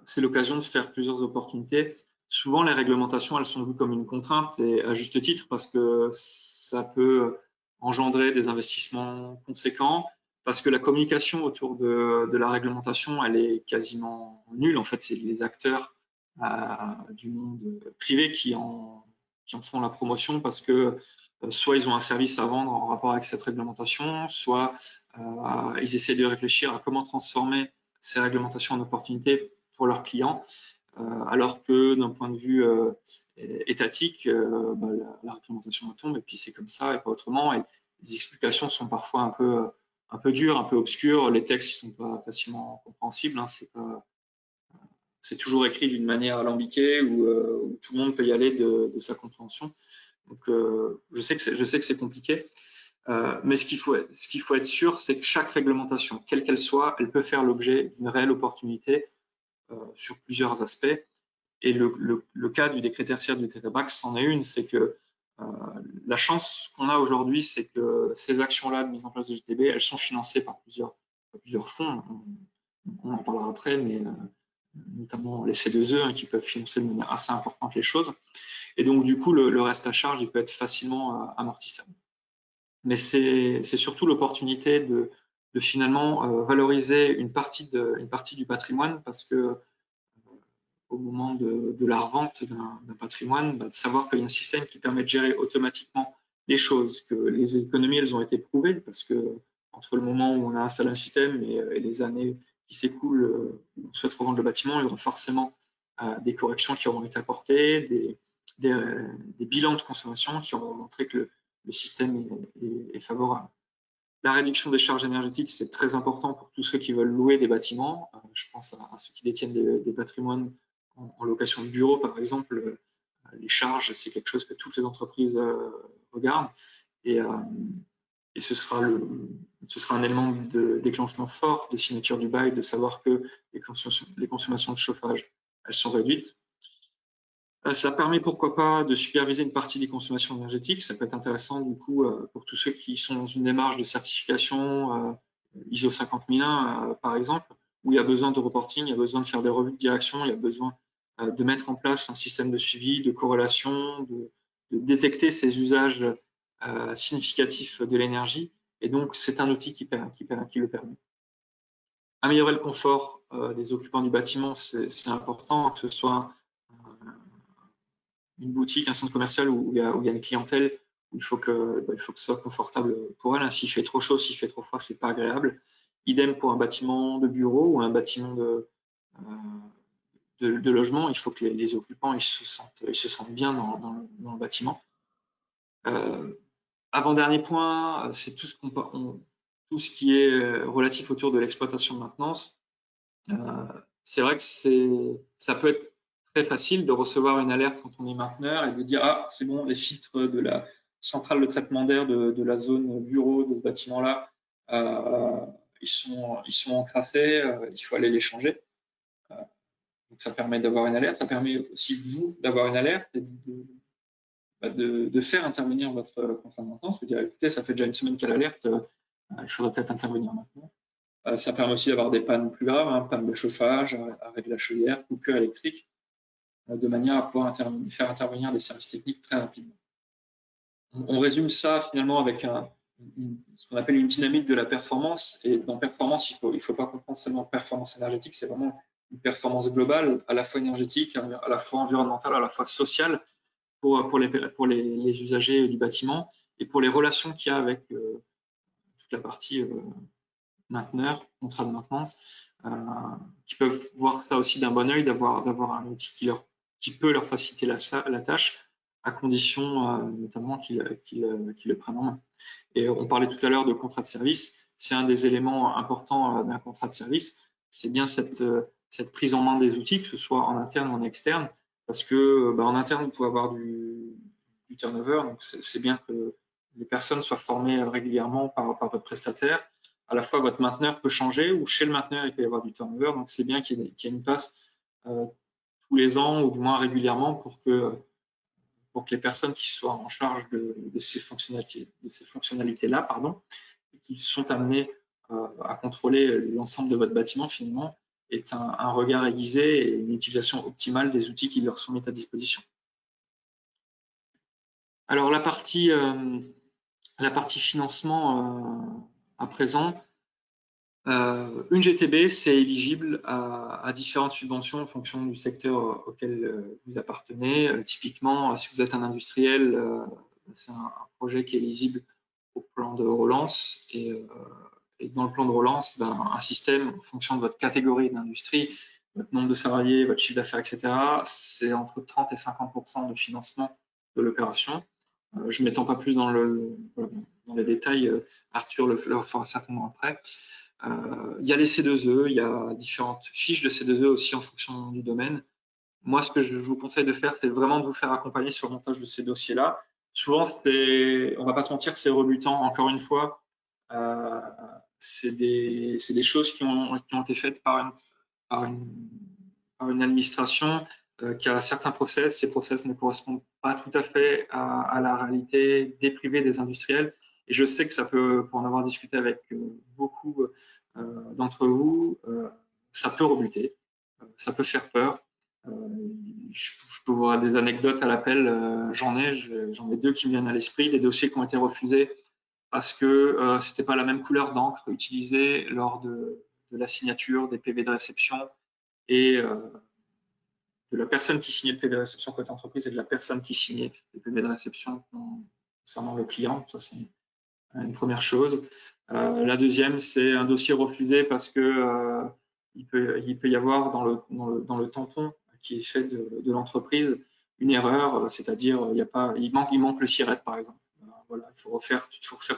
S2: c'est l'occasion de faire plusieurs opportunités. Souvent, les réglementations, elles sont vues comme une contrainte et à juste titre parce que ça peut engendrer des investissements conséquents, parce que la communication autour de la réglementation, elle est quasiment nulle. En fait, c'est les acteurs du monde privé qui en font la promotion parce que soit ils ont un service à vendre en rapport avec cette réglementation, soit ils essaient de réfléchir à comment transformer ces réglementations en opportunité pour leurs clients, alors que d'un point de vue étatique, la réglementation tombe et puis c'est comme ça et pas autrement. Et les explications sont parfois un peu dures, un peu obscures. Les textes ne sont pas facilement compréhensibles. Hein, c'est toujours écrit d'une manière alambiquée où tout le monde peut y aller de sa compréhension. Donc, je sais que c'est compliqué. Mais ce qu'il faut être sûr, c'est que chaque réglementation, quelle qu'elle soit, elle peut faire l'objet d'une réelle opportunité sur plusieurs aspects. Et le cas du décret tertiaire du décret BAC, c'en est une, c'est que la chance qu'on a aujourd'hui, c'est que ces actions-là de mise en place de GTB, elles sont financées par plusieurs fonds. On en parlera après, mais notamment les C2E hein, qui peuvent financer de manière assez importante les choses. Et donc, du coup, le reste à charge, il peut être facilement amortissable. Mais c'est surtout l'opportunité de finalement valoriser une partie du patrimoine parce que au moment de la revente d'un patrimoine, de savoir qu'il y a un système qui permet de gérer automatiquement les choses, que les économies, elles ont été prouvées parce que entre le moment où on a installé un système et les années qui s'écoulent, on souhaite revendre le bâtiment, il y aura forcément des corrections qui auront été apportées, des bilans de consommation qui auront montré que le système est favorable. La réduction des charges énergétiques, c'est très important pour tous ceux qui veulent louer des bâtiments. Je pense à ceux qui détiennent des patrimoines en location de bureau, par exemple. Les charges, c'est quelque chose que toutes les entreprises regardent. Et ce sera un élément de déclenchement fort de signature du bail, de savoir que les consommations de chauffage, elles sont réduites. Ça permet pourquoi pas de superviser une partie des consommations énergétiques. Ça peut être intéressant du coup pour tous ceux qui sont dans une démarche de certification ISO 50001 par exemple, où il y a besoin de reporting, il y a besoin de faire des revues de direction, il y a besoin de mettre en place un système de suivi, de corrélation, de détecter ces usages significatifs de l'énergie. Et donc, c'est un outil qui le permet. Améliorer le confort des occupants du bâtiment, c'est important, que ce soit une boutique, un centre commercial où il y a une clientèle, où il faut que ce soit confortable pour elle. S'il fait trop chaud, s'il fait trop froid, c'est pas agréable. Idem pour un bâtiment de bureau ou un bâtiment de logement, il faut que les occupants ils se sentent bien dans le bâtiment. Avant-dernier point, c'est tout ce qui est relatif autour de l'exploitation de maintenance. C'est vrai que ça peut être très facile de recevoir une alerte quand on est mainteneur et de dire ah c'est bon, les filtres de la centrale de traitement d'air de la zone bureau de ce bâtiment-là ils sont encrassés, il faut aller les changer. Donc ça permet d'avoir une alerte, ça permet aussi vous d'avoir une alerte et de faire intervenir votre contrat de maintenance, de dire écoutez ça fait déjà une semaine qu'il y a l'alerte, il faudrait peut-être intervenir maintenant. Ça permet aussi d'avoir des pannes plus graves, hein, panne de chauffage, arrêt de la chaudière, coupure électrique, de manière à pouvoir faire intervenir des services techniques très rapidement. On résume ça finalement avec ce qu'on appelle une dynamique de la performance. Et dans performance, il faut pas comprendre seulement performance énergétique, c'est vraiment une performance globale, à la fois énergétique, à la fois environnementale, à la fois sociale pour les usagers du bâtiment et pour les relations qu'il y a avec toute la partie mainteneurs, contrat de maintenance, qui peuvent voir ça aussi d'un bon œil, d'avoir un outil qui peut leur faciliter la tâche, à condition notamment qu'ils le prennent en main. Et on parlait tout à l'heure de contrat de service, c'est un des éléments importants d'un contrat de service, c'est bien cette prise en main des outils, que ce soit en interne ou en externe, parce que en interne, vous pouvez avoir du turnover, donc c'est bien que les personnes soient formées régulièrement par votre prestataire. À la fois, votre mainteneur peut changer ou chez le mainteneur, il peut y avoir du turnover. Donc, c'est bien qu'il y ait une passe tous les ans ou du moins régulièrement pour que les personnes qui soient en charge de ces fonctionnalités-là, qui sont amenées à contrôler l'ensemble de votre bâtiment, finalement, aient un regard aiguisé et une utilisation optimale des outils qui leur sont mis à disposition. Alors, la partie financement à présent, une GTB, c'est éligible à différentes subventions en fonction du secteur auquel vous appartenez. Typiquement, si vous êtes un industriel, c'est un projet qui est éligible au plan de relance et Et dans le plan de relance, un système, en fonction de votre catégorie d'industrie, votre nombre de salariés, votre chiffre d'affaires, etc., c'est entre 30 et 50% de financement de l'opération. Je ne m'étends pas plus dans les détails, Arthur le fera certainement après. Il y a les C2E, il y a différentes fiches de C2E aussi en fonction du domaine. Moi, ce que je vous conseille de faire, c'est vraiment de vous faire accompagner sur le montage de ces dossiers-là. Souvent, on va pas se mentir, c'est rebutant. Encore une fois, c'est des choses qui ont été faites par une administration qui a certains process. Ces process ne correspondent pas tout à fait à la réalité des privés, des industriels. Et je sais que ça peut, pour en avoir discuté avec beaucoup d'entre vous, ça peut rebuter, ça peut faire peur. Je peux vous avoir des anecdotes à l'appel, j'en ai deux qui me viennent à l'esprit, des dossiers qui ont été refusés parce que c'était pas la même couleur d'encre utilisée lors de la signature des PV de réception et de la personne qui signait le PV de réception côté entreprise et de la personne qui signait le PV de réception concernant le client. Ça, c'est une première chose. La deuxième, c'est un dossier refusé parce que il peut y avoir dans le tampon qui est fait de l'entreprise une erreur, c'est-à-dire il manque le siret par exemple. Voilà, il faut refaire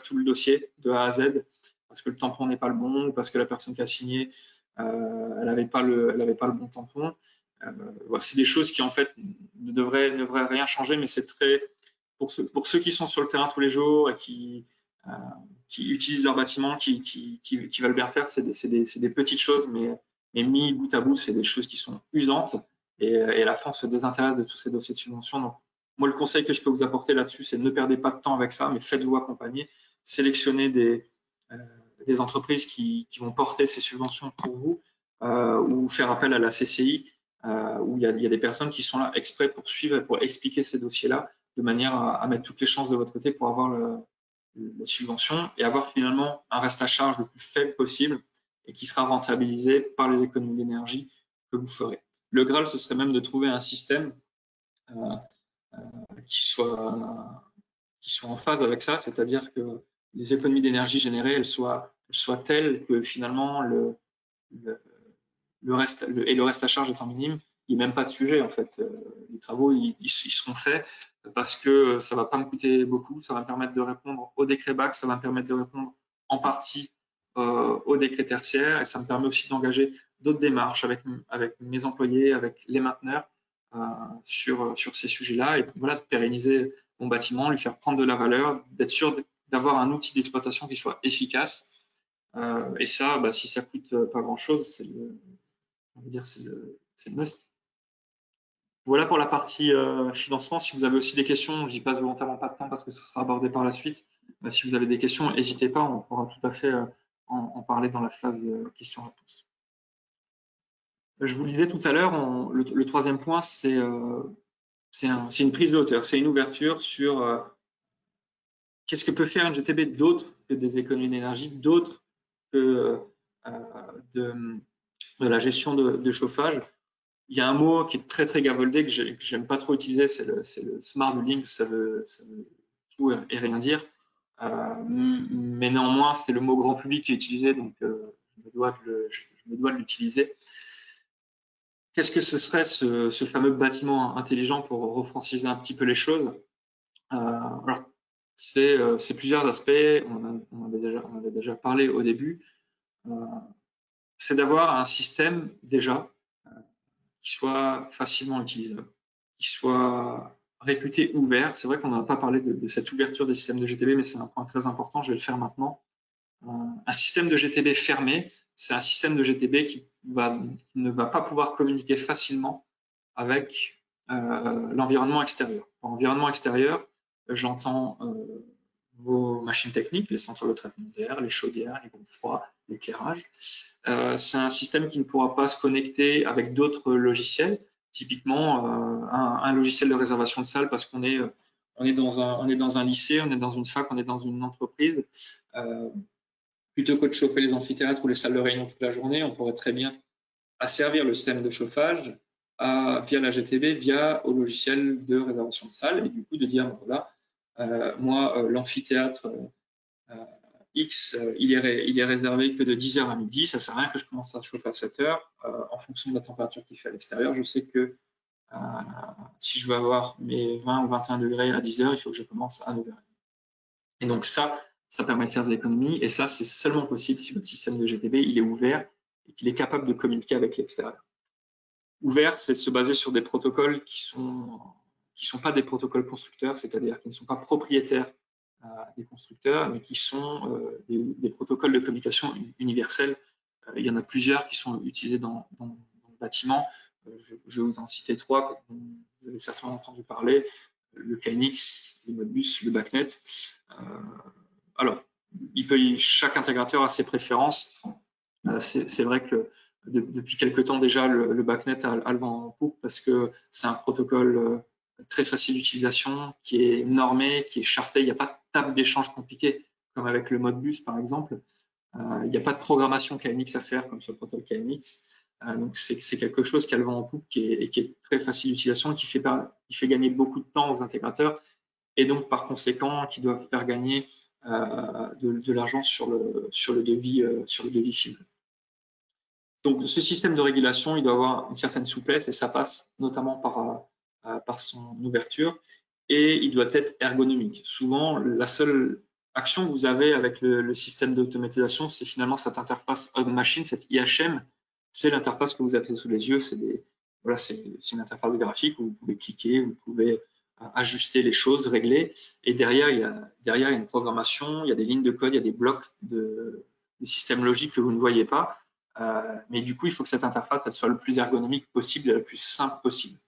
S2: tout le dossier de A à Z parce que le tampon n'est pas le bon ou parce que la personne qui a signé elle n'avait pas le bon tampon. Voilà, c'est des choses qui en fait ne devraient rien changer, mais c'est très pour ceux qui sont sur le terrain tous les jours et qui utilisent leur bâtiment, qui veulent bien faire, c'est des petites choses, mais mis bout à bout, c'est des choses qui sont usantes et à la fin, on se désintéresse de tous ces dossiers de subvention. Donc, moi, le conseil que je peux vous apporter là-dessus, c'est ne perdez pas de temps avec ça, mais faites-vous accompagner, sélectionnez des entreprises qui vont porter ces subventions pour vous ou faire appel à la CCI où il y a des personnes qui sont là exprès pour suivre et pour expliquer ces dossiers-là de manière à mettre toutes les chances de votre côté pour avoir la subvention et avoir finalement un reste à charge le plus faible possible et qui sera rentabilisé par les économies d'énergie que vous ferez. Le Graal, ce serait même de trouver un système qui soit en phase avec ça, c'est-à-dire que les économies d'énergie générées, elles soient telles que finalement le reste à charge étant minime, il n'y a même pas de sujet en fait. Les travaux, ils seront faits parce que ça ne va pas me coûter beaucoup, ça va me permettre de répondre au décret BAC, ça va me permettre de répondre en partie au décret tertiaire et ça me permet aussi d'engager d'autres démarches avec mes employés, avec les mainteneurs sur ces sujets-là et voilà, de pérenniser mon bâtiment, lui faire prendre de la valeur, d'être sûr d'avoir un outil d'exploitation qui soit efficace. Et ça, si ça coûte pas grand-chose, c'est le must. Voilà pour la partie financement. Si vous avez aussi des questions, j'y passe volontairement pas de temps parce que ce sera abordé par la suite. Si vous avez des questions, n'hésitez pas, on pourra tout à fait en parler dans la phase questions-réponses. Je vous le disais tout à l'heure, le troisième point, c'est une prise de hauteur, c'est une ouverture sur qu'est-ce que peut faire une GTB d'autre que des économies d'énergie, d'autre que de la gestion de chauffage. Il y a un mot qui est très très gavoldé que j'aime pas trop utiliser, c'est le smart building, ça veut tout et rien dire. Mais néanmoins, c'est le mot grand public qui est utilisé, donc je me dois de l'utiliser. Qu'est-ce que ce serait ce fameux bâtiment intelligent pour refranciser un petit peu les choses? Alors, c'est plusieurs aspects, on en avait déjà parlé au début. C'est d'avoir un système déjà qui soit facilement utilisable, qui soit réputé ouvert. C'est vrai qu'on n'a pas parlé de cette ouverture des systèmes de GTB, mais c'est un point très important, je vais le faire maintenant. Un système de GTB fermé, c'est un système de GTB qui ne va pas pouvoir communiquer facilement avec l'environnement extérieur. Par environnement extérieur, j'entends vos machines techniques, les centrales de traitement d'air, les chaudières, les groupes froids, l'éclairage. C'est un système qui ne pourra pas se connecter avec d'autres logiciels, typiquement un logiciel de réservation de salle parce qu'on est dans un lycée, on est dans une fac, on est dans une entreprise. Plutôt que de chauffer les amphithéâtres ou les salles de réunion toute la journée, on pourrait très bien asservir le système de chauffage via la GTB, au logiciel de réservation de salle, et du coup de dire, voilà, moi, l'amphithéâtre X, il est réservé que de 10h à midi, ça sert à rien que je commence à chauffer à 7h. En fonction de la température qu'il fait à l'extérieur, je sais que si je veux avoir mes 20 ou 21 degrés à 10h, il faut que je commence à 9h. Et donc ça permet de faire des économies, et ça, c'est seulement possible si votre système de GTB il est ouvert et qu'il est capable de communiquer avec l'extérieur. Ouvert, c'est se baser sur des protocoles qui sont pas des protocoles constructeurs, c'est-à-dire qui ne sont pas propriétaires des constructeurs, mais qui sont des protocoles de communication universels. Il y en a plusieurs qui sont utilisés dans le bâtiment. Je vais vous en citer 3, dont vous avez certainement entendu parler: le KNX, le Modbus, le BACnet. Alors, chaque intégrateur a ses préférences. C'est vrai que depuis quelque temps déjà, le BACnet a le vent en poupe parce que c'est un protocole très facile d'utilisation, qui est normé, qui est charté. Il n'y a pas de table d'échange compliquée comme avec le Modbus par exemple. Il n'y a pas de programmation KNX à faire comme sur le protocole KNX. Donc c'est quelque chose qui a le vent en poupe, qui est très facile d'utilisation, qui fait gagner beaucoup de temps aux intégrateurs, et donc par conséquent qui doivent faire gagner de l'argent sur le devis final. Donc ce système de régulation, il doit avoir une certaine souplesse, et ça passe notamment par son ouverture, et il doit être ergonomique. Souvent, la seule action que vous avez avec le système d'automatisation, c'est finalement cette interface on-machine, cette IHM. C'est l'interface que vous avez sous les yeux. C'est une interface graphique où vous pouvez cliquer, vous pouvez ajuster les choses, régler, et derrière il y a une programmation, il y a des lignes de code, il y a des blocs de système logique que vous ne voyez pas. Mais du coup, il faut que cette interface elle soit le plus ergonomique possible et la plus simple possible.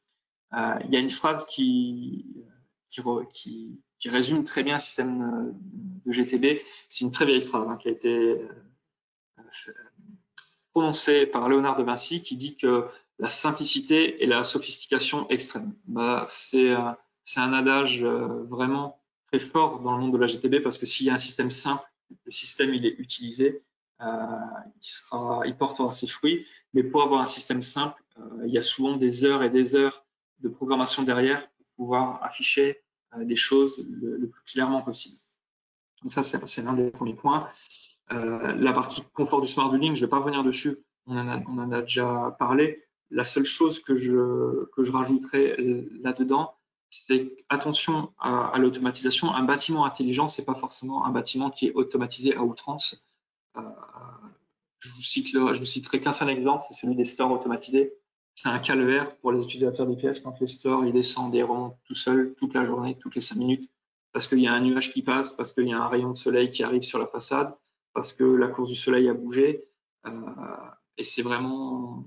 S2: Il y a une phrase qui résume très bien le système de GTB. C'est une très vieille phrase qui a été prononcée par Léonard de Vinci, qui dit que la simplicité est la sophistication extrême. C'est un adage vraiment très fort dans le monde de la GTB, parce que s'il y a un système simple, le système il est utilisé, il portera ses fruits. Mais pour avoir un système simple, il y a souvent des heures et des heures de programmation derrière pour pouvoir afficher les choses le plus clairement possible. Donc ça, c'est l'un des premiers points. La partie confort du smart building, je ne vais pas revenir dessus, on en a déjà parlé. La seule chose que je rajouterais là-dedans, c'est attention à l'automatisation. Un bâtiment intelligent, ce n'est pas forcément un bâtiment qui est automatisé à outrance. Je vous citerai qu'un seul exemple, c'est celui des stores automatisés. C'est un calvaire pour les utilisateurs des pièces quand les stores ils descendent et remontent tout seuls toute la journée, toutes les 5 minutes, parce qu'il y a un nuage qui passe, parce qu'il y a un rayon de soleil qui arrive sur la façade, parce que la course du soleil a bougé, et c'est vraiment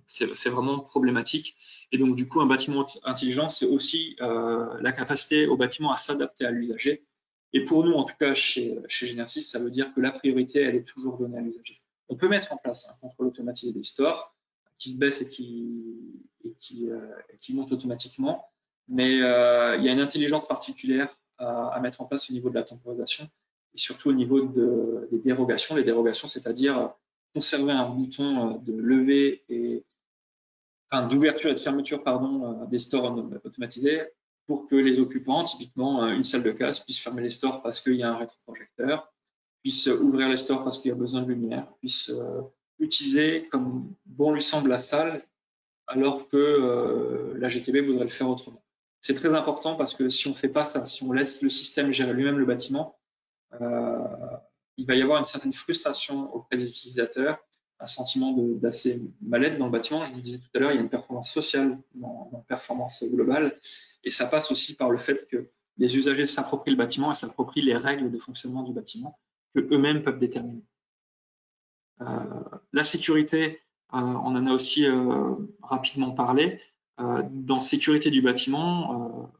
S2: problématique. Et donc du coup, un bâtiment intelligent, c'est aussi la capacité au bâtiment à s'adapter à l'usager. Et pour nous, en tout cas chez Genersys, ça veut dire que la priorité, elle est toujours donnée à l'usager. On peut mettre en place un contrôle automatisé des stores qui se baisse et qui monte automatiquement, mais il y a une intelligence particulière à mettre en place au niveau de la temporisation, et surtout au niveau des dérogations. Les dérogations, c'est-à-dire conserver un bouton de levée d'ouverture et de fermeture des stores automatisés, pour que les occupants, typiquement une salle de classe, puissent fermer les stores parce qu'il y a un rétroprojecteur, puisse ouvrir les stores parce qu'il y a besoin de lumière, puisse utiliser comme bon lui semble la salle, alors que la GTB voudrait le faire autrement. C'est très important, parce que si on ne fait pas ça, si on laisse le système gérer lui-même le bâtiment, il va y avoir une certaine frustration auprès des utilisateurs, un sentiment d'assez mal-être dans le bâtiment. Je vous disais tout à l'heure, il y a une performance sociale dans la performance globale, et ça passe aussi par le fait que les usagers s'approprient le bâtiment et s'approprient les règles de fonctionnement du bâtiment que eux-mêmes peuvent déterminer. La sécurité, on en a aussi rapidement parlé. Dans sécurité du bâtiment,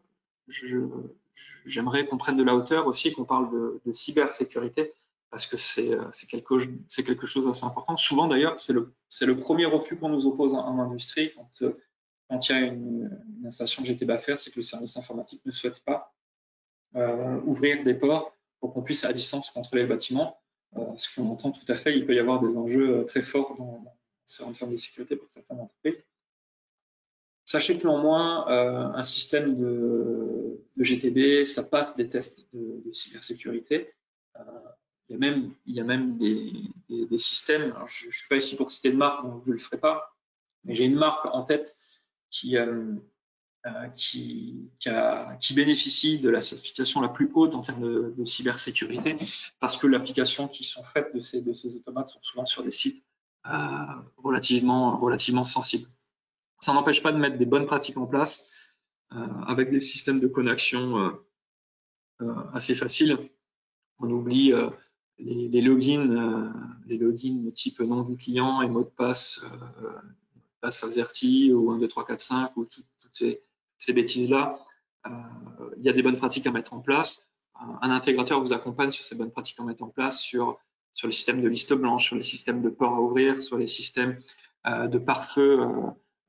S2: j'aimerais qu'on prenne de la hauteur aussi, qu'on parle de cybersécurité, parce que c'est quelque chose d'assez important. Souvent d'ailleurs, c'est le premier refus qu'on nous oppose en industrie quand il y a une installation de GTB à faire, c'est que le service informatique ne souhaite pas ouvrir des ports pour qu'on puisse à distance contrôler le bâtiment. Ce qu'on entend tout à fait, il peut y avoir des enjeux très forts en termes de sécurité pour certaines entreprises. Sachez que néanmoins, un système de GTB, ça passe des tests de cybersécurité. Il y a même des systèmes, alors je ne suis pas ici pour citer de marque, donc je ne le ferai pas, mais j'ai une marque en tête qui bénéficie de la certification la plus haute en termes de cybersécurité, parce que l'application qui sont faites de ces automates sont souvent sur des sites relativement sensibles. Ça n'empêche pas de mettre des bonnes pratiques en place avec des systèmes de connexion assez faciles. On oublie les logins type nom du client et mot de passe AZERTY ou 1, 2, 3, 4, 5 ou toutes ces bêtises-là. Il y a des bonnes pratiques à mettre en place. Un intégrateur vous accompagne sur ces bonnes pratiques à mettre en place, sur les systèmes de liste blanche, sur les systèmes de ports à ouvrir, sur les systèmes de pare-feu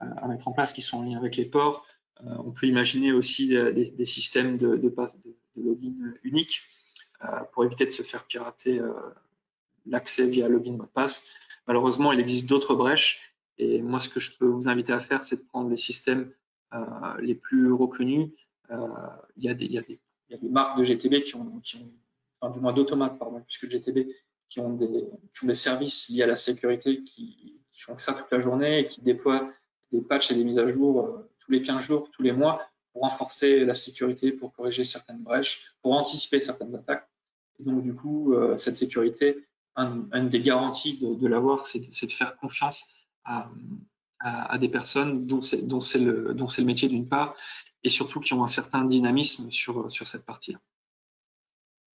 S2: à mettre en place qui sont en lien avec les ports. On peut imaginer aussi des systèmes de login unique pour éviter de se faire pirater l'accès via login mot de passe. Malheureusement, il existe d'autres brèches. Et moi, ce que je peux vous inviter à faire, c'est de prendre les systèmes les plus reconnus. Il y a des marques de GTB enfin, du moins d'automates, pardon, puisque GTB, qui ont des services liés à la sécurité qui font que ça toute la journée et qui déploient des patchs et des mises à jour tous les 15 jours, tous les mois, pour renforcer la sécurité, pour corriger certaines brèches, pour anticiper certaines attaques. Et donc, du coup, cette sécurité, une des garanties de l'avoir, c'est de faire confiance à des personnes dont c'est le métier d'une part, et surtout qui ont un certain dynamisme sur cette partie-là.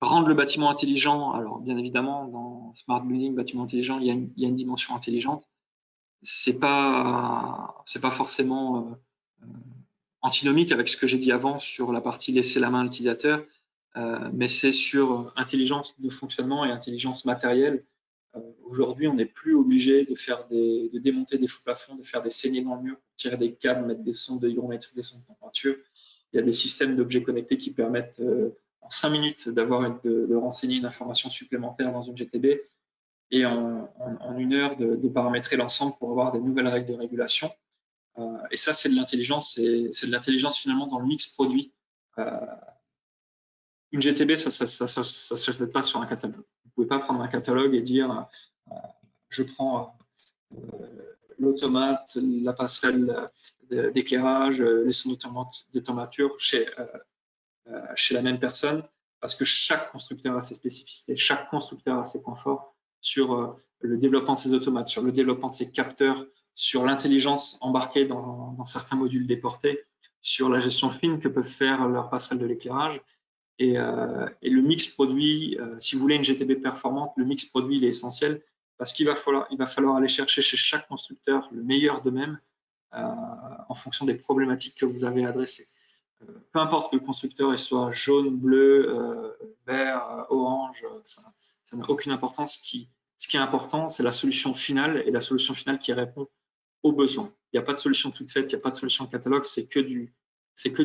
S2: Rendre le bâtiment intelligent, alors bien évidemment, dans Smart Building, bâtiment intelligent, il y a une dimension intelligente. C'est pas forcément antinomique avec ce que j'ai dit avant sur la partie laisser la main à l'utilisateur, mais c'est sur intelligence de fonctionnement et intelligence matérielle. Aujourd'hui, on n'est plus obligé de démonter des faux plafonds, de faire des saignées dans le mur, tirer des câbles, mettre des sondes de hygrométrie, des sondes de température. Il y a des systèmes d'objets connectés qui permettent en 5 minutes de renseigner une information supplémentaire dans une GTB et en 1 heure de paramétrer l'ensemble pour avoir des nouvelles règles de régulation. Et ça, c'est de l'intelligence, c'est de l'intelligence finalement dans le mix produit. Une GTB, ça se fait pas sur un catalogue. Vous pouvez pas prendre un catalogue et dire je prends l'automate, la passerelle d'éclairage, les sons de température chez la même personne, parce que chaque constructeur a ses spécificités, chaque constructeur a ses points forts sur le développement de ses automates, sur le développement de ses capteurs, sur l'intelligence embarquée dans certains modules déportés, sur la gestion fine que peuvent faire leurs passerelles de l'éclairage. Et le mix produit, si vous voulez une GTB performante, le mix produit il est essentiel parce qu'il va falloir aller chercher chez chaque constructeur le meilleur d'eux-mêmes en fonction des problématiques que vous avez adressées. Peu importe que le constructeur soit jaune, bleu, vert, orange, ça n'a aucune importance. Ce qui est important, c'est la solution finale et la solution finale qui répond aux besoins. Il n'y a pas de solution toute faite, il n'y a pas de solution catalogue, c'est que du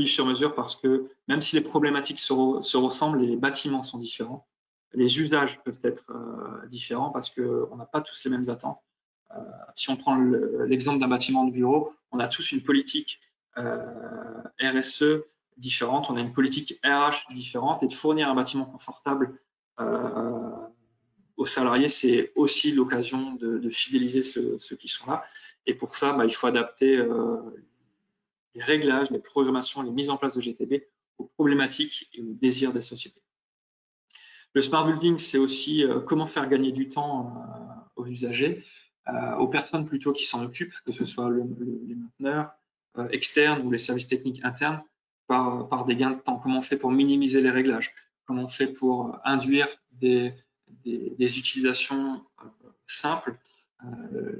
S2: sur-mesure parce que même si les problématiques se ressemblent, les bâtiments sont différents, les usages peuvent être différents parce qu'on n'a pas tous les mêmes attentes. Si on prend l'exemple d'un bâtiment de bureau, on a tous une politique RSE différente, on a une politique RH différente et de fournir un bâtiment confortable aux salariés, c'est aussi l'occasion de fidéliser ceux qui sont là. Et pour ça, il faut adapter les réglages, les programmations, les mises en place de GTB aux problématiques et aux désirs des sociétés. Le smart building, c'est aussi comment faire gagner du temps aux usagers, aux personnes plutôt qui s'en occupent, que ce soit les mainteneurs externes ou les services techniques internes, par des gains de temps. Comment on fait pour minimiser les réglages? Comment on fait pour induire des utilisations simples?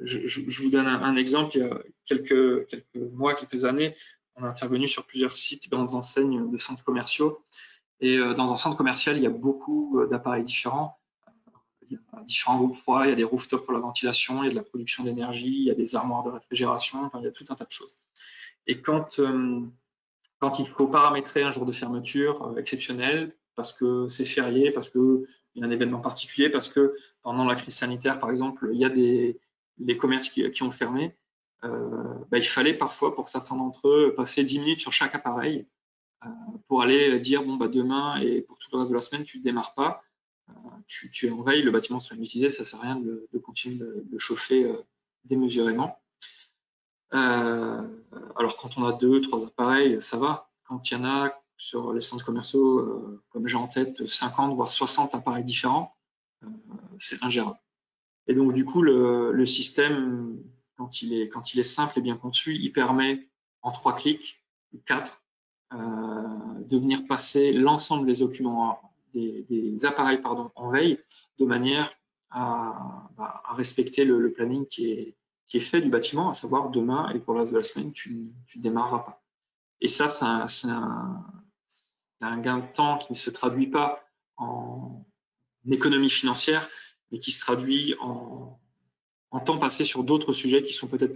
S2: Je vous donne un exemple. Il y a quelques mois, quelques années, on a intervenu sur plusieurs sites et grandes enseignes de centres commerciaux. Et dans un centre commercial, il y a beaucoup d'appareils différents. Il y a différents groupes froids, il y a des rooftops pour la ventilation, il y a de la production d'énergie, il y a des armoires de réfrigération, enfin, il y a tout un tas de choses. Et quand il faut paramétrer un jour de fermeture exceptionnel, parce que c'est férié, parce qu'il y a un événement particulier, parce que pendant la crise sanitaire, par exemple, il y a des commerces qui ont fermé, il fallait parfois, pour certains d'entre eux, passer 10 minutes sur chaque appareil pour aller dire, demain et pour tout le reste de la semaine, tu ne démarres pas. tu es en veille, le bâtiment sera inutilisé, ça ne sert à rien de continuer de chauffer démesurément. Alors quand on a 2, 3 appareils, ça va. Quand il y en a sur les centres commerciaux, comme j'ai en tête 50 voire 60 appareils différents, c'est ingérable. Et donc du coup le système, quand il est simple et bien conçu, il permet en 3 clics, 4, de venir passer l'ensemble des documents, des appareils en veille, de manière à respecter le planning qui est fait du bâtiment, à savoir demain et pour le reste de la semaine, tu ne démarreras pas. Et ça, c'est un gain de temps qui ne se traduit pas en économie financière, mais qui se traduit en temps passé sur d'autres sujets qui sont peut-être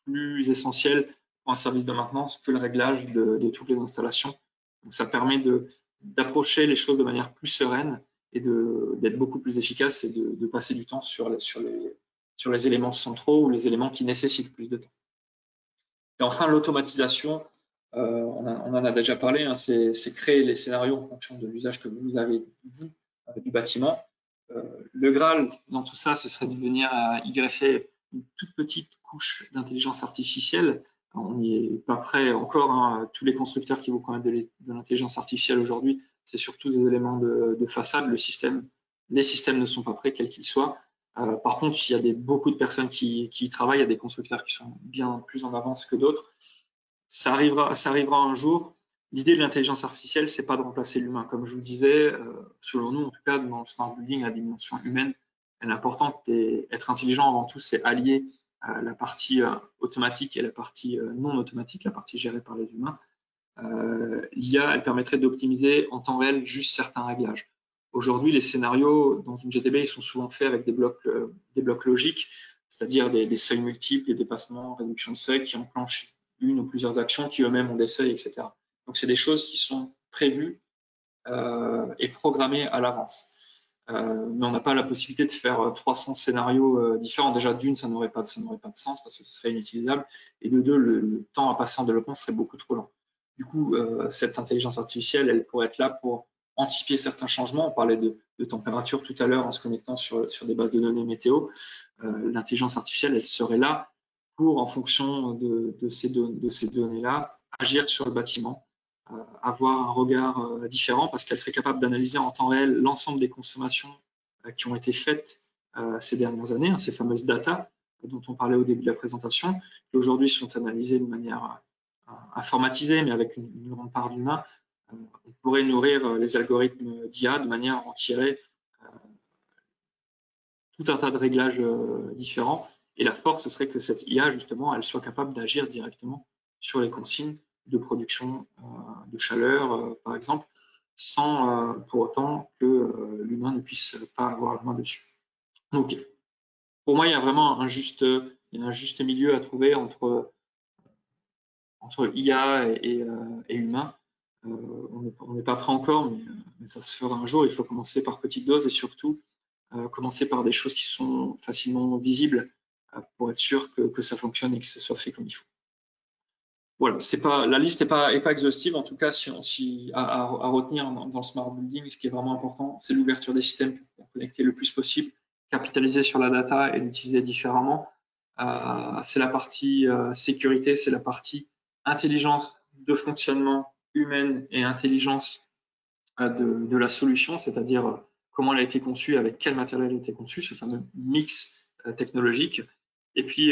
S2: plus essentiels pour un service de maintenance que le réglage de toutes les installations. Donc ça permet d'approcher les choses de manière plus sereine et d'être beaucoup plus efficace et de passer du temps sur les éléments centraux ou les éléments qui nécessitent plus de temps. Et enfin, l'automatisation, on en a déjà parlé, hein, c'est créer les scénarios en fonction de l'usage que vous avez, vous, du bâtiment. Le Graal dans tout ça, ce serait de venir y greffer une toute petite couche d'intelligence artificielle. On n'y est pas prêt encore, hein. Tous les constructeurs qui vous promettent de l'intelligence artificielle aujourd'hui, c'est surtout des éléments de façade. Les systèmes ne sont pas prêts, quels qu'ils soient. Par contre, il y a beaucoup de personnes qui y travaillent, il y a des constructeurs qui sont bien plus en avance que d'autres. Ça arrivera un jour. L'idée de l'intelligence artificielle, c'est pas de remplacer l'humain. Comme je vous le disais, selon nous, en tout cas, dans le smart building, la dimension humaine, elle est importante. Et être intelligent, avant tout, c'est allier la partie automatique et la partie non automatique, la partie gérée par les humains. L'IA, elle permettrait d'optimiser en temps réel juste certains réglages. Aujourd'hui, les scénarios dans une GTB, ils sont souvent faits avec des blocs logiques, c'est-à-dire des seuils multiples, des dépassements, réduction de seuil qui enclenchent une ou plusieurs actions qui eux-mêmes ont des seuils, etc. Donc, c'est des choses qui sont prévues et programmées à l'avance. Mais on n'a pas la possibilité de faire 300 scénarios différents. Déjà, d'une, ça n'aurait pas de sens parce que ce serait inutilisable. Et de deux, le temps à passer en développement serait beaucoup trop lent. Du coup, cette intelligence artificielle, elle pourrait être là pour anticiper certains changements. On parlait de température tout à l'heure en se connectant sur des bases de données météo. L'intelligence artificielle, elle serait là pour, en fonction de ces données-là, agir sur le bâtiment, avoir un regard différent parce qu'elle serait capable d'analyser en temps réel l'ensemble des consommations qui ont été faites ces dernières années, hein, ces fameuses data dont on parlait au début de la présentation, qui aujourd'hui sont analysées de manière informatisée, mais avec une grande part d'humain. On pourrait nourrir les algorithmes d'IA de manière à en tirer tout un tas de réglages différents. Et la force, ce serait que cette IA, justement, elle soit capable d'agir directement sur les consignes de production de chaleur, par exemple, sans pour autant que l'humain ne puisse pas avoir la main dessus. Donc, pour moi, il y a vraiment un juste milieu à trouver entre IA et humain. On n'est pas prêt encore, mais ça se fera un jour. Il faut commencer par petites doses et surtout commencer par des choses qui sont facilement visibles pour être sûr que ça fonctionne et que ce soit fait comme il faut. Voilà, la liste n'est pas exhaustive. En tout cas, à retenir dans le smart building, ce qui est vraiment important, c'est l'ouverture des systèmes pour connecter le plus possible, capitaliser sur la data et l'utiliser différemment. C'est la partie sécurité, c'est la partie intelligence de fonctionnement humaine et intelligence de la solution, c'est-à-dire comment elle a été conçue, avec quel matériel elle a été conçue, ce fameux mix technologique. Et puis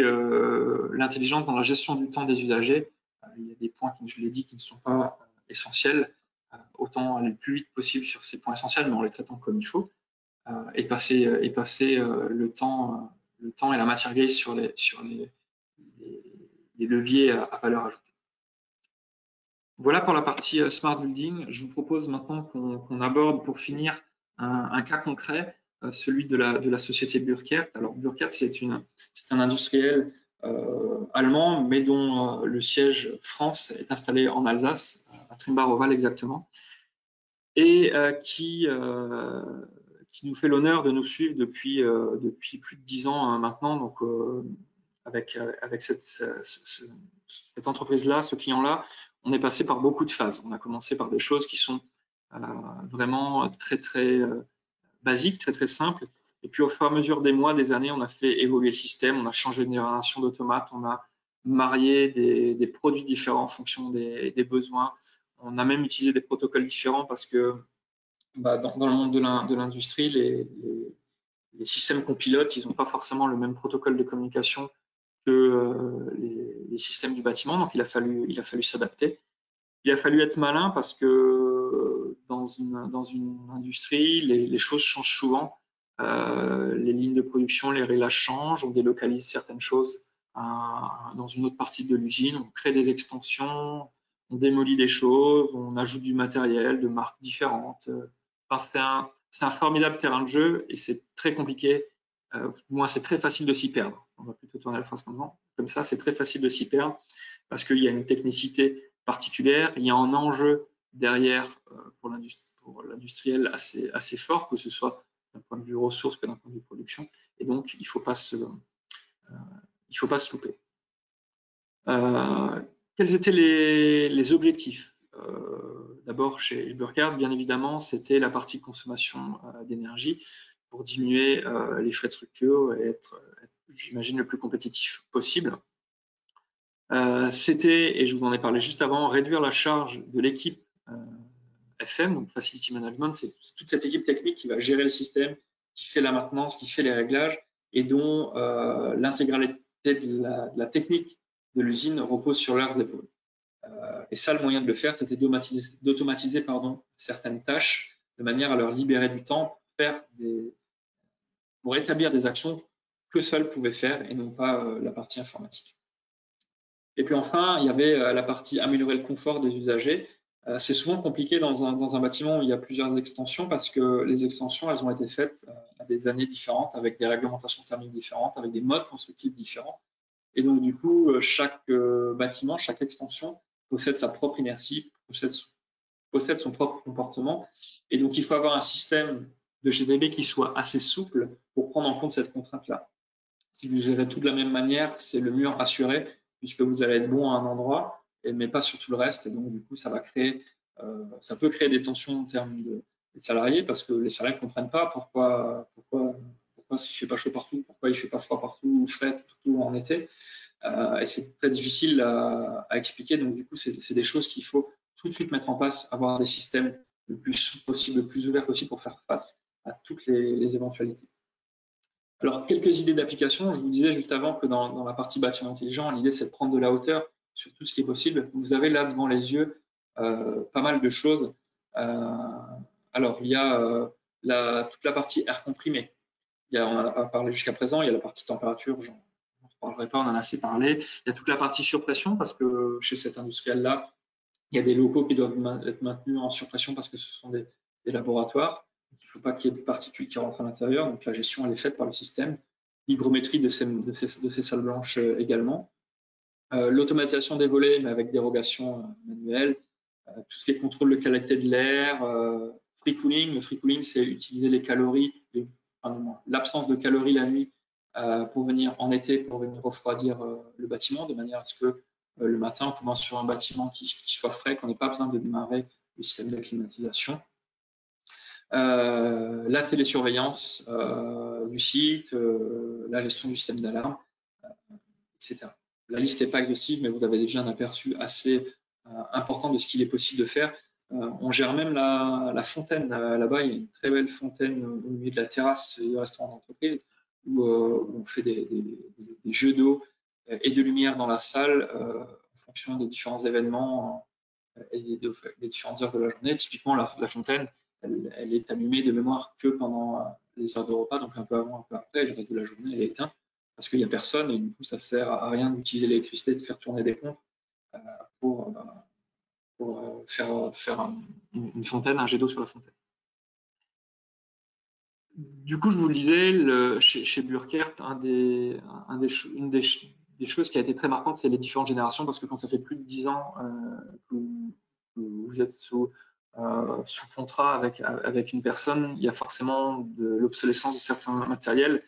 S2: l'intelligence dans la gestion du temps des usagers. Il y a des points, je l'ai dit, qui ne sont pas essentiels. Autant aller le plus vite possible sur ces points essentiels, mais en les traitant comme il faut. Et passer le temps et la matière grise sur les leviers à valeur ajoutée. Voilà pour la partie Smart Building. Je vous propose maintenant qu'on aborde pour finir un cas concret, celui de la société Burkert. Alors Burkert, c'est un industriel allemand, mais dont le siège France est installé en Alsace, à Trimbach-Oval exactement, et qui nous fait l'honneur de nous suivre depuis plus de 10 ans maintenant. Donc avec cette entreprise-là, ce client-là, on est passé par beaucoup de phases. On a commencé par des choses qui sont vraiment très, très basique, très très simple. Et puis au fur et à mesure des mois, des années, on a fait évoluer le système, on a changé de génération d'automates, on a marié des produits différents en fonction des besoins. On a même utilisé des protocoles différents parce que dans le monde de l'industrie, les systèmes qu'on pilote, ils n'ont pas forcément le même protocole de communication que les systèmes du bâtiment. Donc il a fallu s'adapter. Il a fallu être malin parce que dans une industrie, les choses changent souvent. Les lignes de production, les réglages changent, on délocalise certaines choses dans une autre partie de l'usine, on crée des extensions, on démolit des choses, on ajoute du matériel de marques différentes. Enfin, c'est un formidable terrain de jeu et c'est très compliqué. Moi, c'est très facile de s'y perdre. On va plutôt tourner la phrase comme ça, c'est très facile de s'y perdre parce qu'il y a une technicité particulière, il y a un enjeu derrière pour l'industriel assez fort, que ce soit d'un point de vue ressources que d'un point de vue production, et donc il ne faut pas se louper. Quels étaient les objectifs? D'abord, chez Burkhardt, bien évidemment, c'était la partie consommation d'énergie pour diminuer les frais de structure et être j'imagine, le plus compétitif possible. C'était, et je vous en ai parlé juste avant, réduire la charge de l'équipe FM, donc Facility Management, c'est toute cette équipe technique qui va gérer le système, qui fait la maintenance, qui fait les réglages, et dont l'intégralité de la technique de l'usine repose sur leurs épaules. Et ça, le moyen de le faire, c'était d'automatiser certaines tâches de manière à leur libérer du temps pour établir des actions que seuls pouvaient faire et non pas la partie informatique. Et puis enfin, il y avait la partie améliorer le confort des usagers. C'est souvent compliqué dans un bâtiment où il y a plusieurs extensions parce que les extensions, elles ont été faites à des années différentes, avec des réglementations thermiques différentes, avec des modes constructifs différents. Et donc, du coup, chaque bâtiment, chaque extension possède sa propre inertie, possède son propre comportement. Et donc, il faut avoir un système de GTB qui soit assez souple pour prendre en compte cette contrainte-là. Si vous gérez tout de la même manière, c'est le mieux assuré, puisque vous allez être bon à un endroit, mais pas sur tout le reste. Et donc, du coup, ça peut créer des tensions en termes des salariés, parce que les salariés ne comprennent pas pourquoi il ne fait pas chaud partout, pourquoi il ne fait pas froid partout ou frais tout en été. Et c'est très difficile à expliquer. Donc, du coup, c'est des choses qu'il faut tout de suite mettre en place, avoir des systèmes le plus souples possible, le plus ouverts possible pour faire face à toutes les éventualités. Alors, quelques idées d'application. Je vous disais juste avant que dans la partie bâtiment intelligent, l'idée, c'est de prendre de la hauteur sur tout ce qui est possible. Vous avez là devant les yeux pas mal de choses. Alors, il y a toute la partie air comprimé. On en a parlé jusqu'à présent. Il y a la partie température, j'en parlerai pas, on en a assez parlé. Il y a toute la partie surpression, parce que chez cet industriel-là, il y a des locaux qui doivent être maintenus en surpression parce que ce sont des laboratoires. Il ne faut pas qu'il y ait de particules qui rentrent à l'intérieur. Donc, la gestion, elle est faite par le système. L'hygrométrie de ces salles blanches également. L'automatisation des volets, mais avec dérogation manuelle. Tout ce qui est contrôle de qualité de l'air. Free cooling. Le free cooling, c'est utiliser les calories, l'absence de calories la nuit pour venir en été, pour venir refroidir le bâtiment, de manière à ce que le matin, on commence sur un bâtiment qui soit frais, qu'on n'ait pas besoin de démarrer le système de climatisation. La télésurveillance du site, la gestion du système d'alarme, etc. La liste n'est pas exhaustive, mais vous avez déjà un aperçu assez important de ce qu'il est possible de faire. On gère même la fontaine là-bas. Il y a une très belle fontaine au milieu de la terrasse du restaurant d'entreprise où on fait des jeux d'eau et de lumière dans la salle en fonction des différents événements et des différentes heures de la journée. Typiquement, la fontaine, elle est allumée de mémoire que pendant les heures de repas, donc un peu avant, un peu après, et le reste de la journée, elle est éteinte parce qu'il n'y a personne et du coup, ça ne sert à rien d'utiliser l'électricité, de faire tourner des pompes pour faire une fontaine, un jet d'eau sur la fontaine. Du coup, je vous le disais, chez Burkhardt, une des choses qui a été très marquante, c'est les différentes générations, parce que quand ça fait plus de 10 ans que vous êtes sous contrat avec une personne, il y a forcément de l'obsolescence de certains matériels.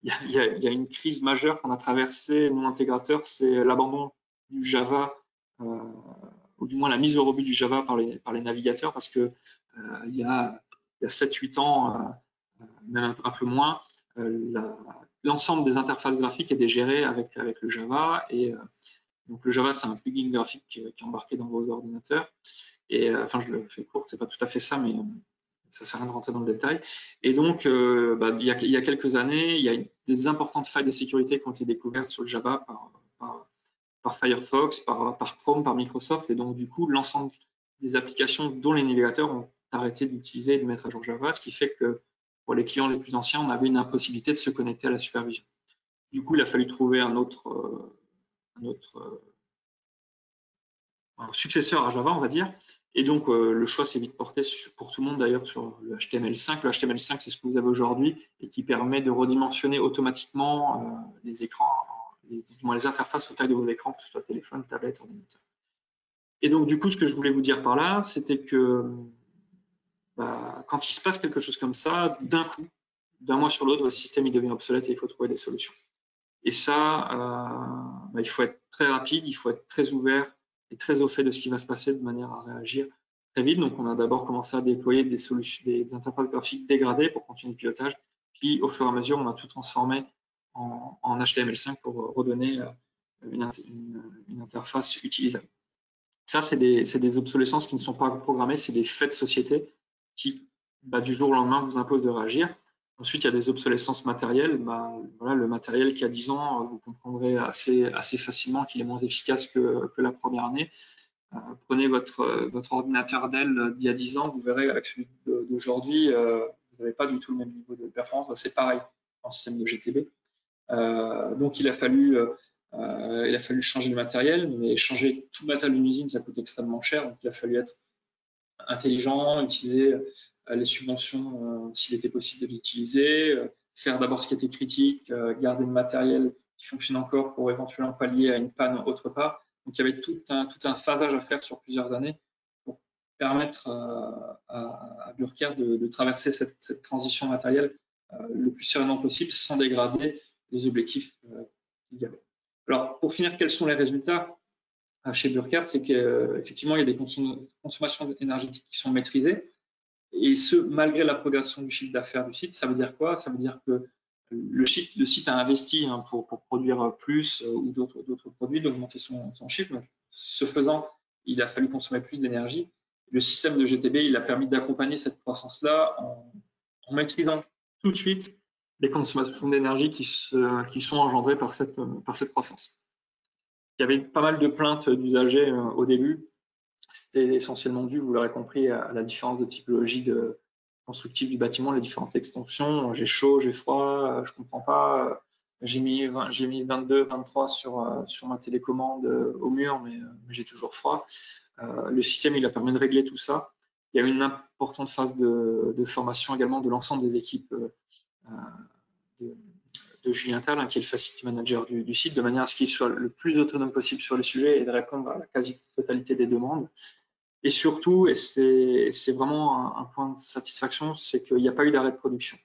S2: Il y a une crise majeure qu'on a traversée, nous intégrateurs, c'est l'abandon du Java, ou du moins la mise au rebut du Java par les navigateurs, parce que il y a 7-8 ans, même un peu moins. L'ensemble des interfaces graphiques est géré avec le Java. Et donc le Java, c'est un plugin graphique qui est embarqué dans vos ordinateurs. Et enfin, je le fais court, c'est pas tout à fait ça, mais ça sert à rien de rentrer dans le détail. Et donc, il y a quelques années, il y a des importantes failles de sécurité qui ont été découvertes sur le Java par Firefox, par Chrome, par Microsoft. Et donc, du coup, l'ensemble des applications dont les navigateurs ont arrêté d'utiliser et de mettre à jour Java, ce qui fait que pour les clients les plus anciens, on avait une impossibilité de se connecter à la supervision. Du coup, il a fallu trouver un autre successeur à Java, on va dire. Et donc, le choix s'est vite porté pour tout le monde d'ailleurs sur le HTML5. Le HTML5, c'est ce que vous avez aujourd'hui et qui permet de redimensionner automatiquement les écrans, du moins les interfaces aux tailles de vos écrans, que ce soit téléphone, tablette, ordinateur. Et donc, du coup, ce que je voulais vous dire par là, c'était que quand il se passe quelque chose comme ça, d'un coup, d'un mois sur l'autre, votre système il devient obsolète et il faut trouver des solutions. Et ça, il faut être très rapide, il faut être très ouvert et très au fait de ce qui va se passer de manière à réagir très vite. Donc, on a d'abord commencé à déployer des solutions, des interfaces graphiques dégradées pour continuer le pilotage. Puis, au fur et à mesure, on a tout transformé en HTML5 pour redonner une interface utilisable. Ça, c'est des obsolescences qui ne sont pas programmées, c'est des faits de société qui, du jour au lendemain, vous imposent de réagir. Ensuite, il y a des obsolescences matérielles. Voilà, le matériel qui a 10 ans, vous comprendrez assez facilement qu'il est moins efficace que la première année. Prenez votre ordinateur Dell d'il y a 10 ans, vous verrez avec celui d'aujourd'hui, vous n'avez pas du tout le même niveau de performance. C'est pareil en système de GTB. Donc, il a fallu changer le matériel, mais changer tout le matériel d'une usine, ça coûte extrêmement cher. Donc, il a fallu être intelligent, utiliser les subventions s'il était possible de l'utiliser, faire d'abord ce qui était critique, garder le matériel qui fonctionne encore pour éventuellement pallier à une panne autre part. Donc, il y avait tout un phasage à faire sur plusieurs années pour permettre à Burkhardt de traverser cette transition matérielle le plus sereinement possible sans dégrader les objectifs qu'il y avait. Alors, pour finir, quels sont les résultats chez Burkhardt? C'est qu'effectivement, il y a des consommations énergétiques qui sont maîtrisées, et ce, malgré la progression du chiffre d'affaires du site. Ça veut dire quoi? Ça veut dire que le site a investi pour produire plus ou d'autres produits, d'augmenter son chiffre. Donc, ce faisant, il a fallu consommer plus d'énergie. Le système de GTB, il a permis d'accompagner cette croissance-là en maîtrisant tout de suite les consommations d'énergie qui sont engendrées par cette croissance. Il y avait pas mal de plaintes d'usagers au début. C'était essentiellement dû, vous l'aurez compris, à la différence de typologie constructive du bâtiment, les différentes extensions. J'ai chaud, j'ai froid, je comprends pas. J'ai mis 22, 23 sur ma télécommande au mur, mais j'ai toujours froid. Le système, il a permis de régler tout ça. Il y a eu une importante phase de formation également de l'ensemble des équipes de Julien Tal, qui est le Facility Manager du site, de manière à ce qu'il soit le plus autonome possible sur les sujets et de répondre à la quasi-totalité des demandes. Et surtout, et c'est vraiment un point de satisfaction, c'est qu'il n'y a pas eu d'arrêt de production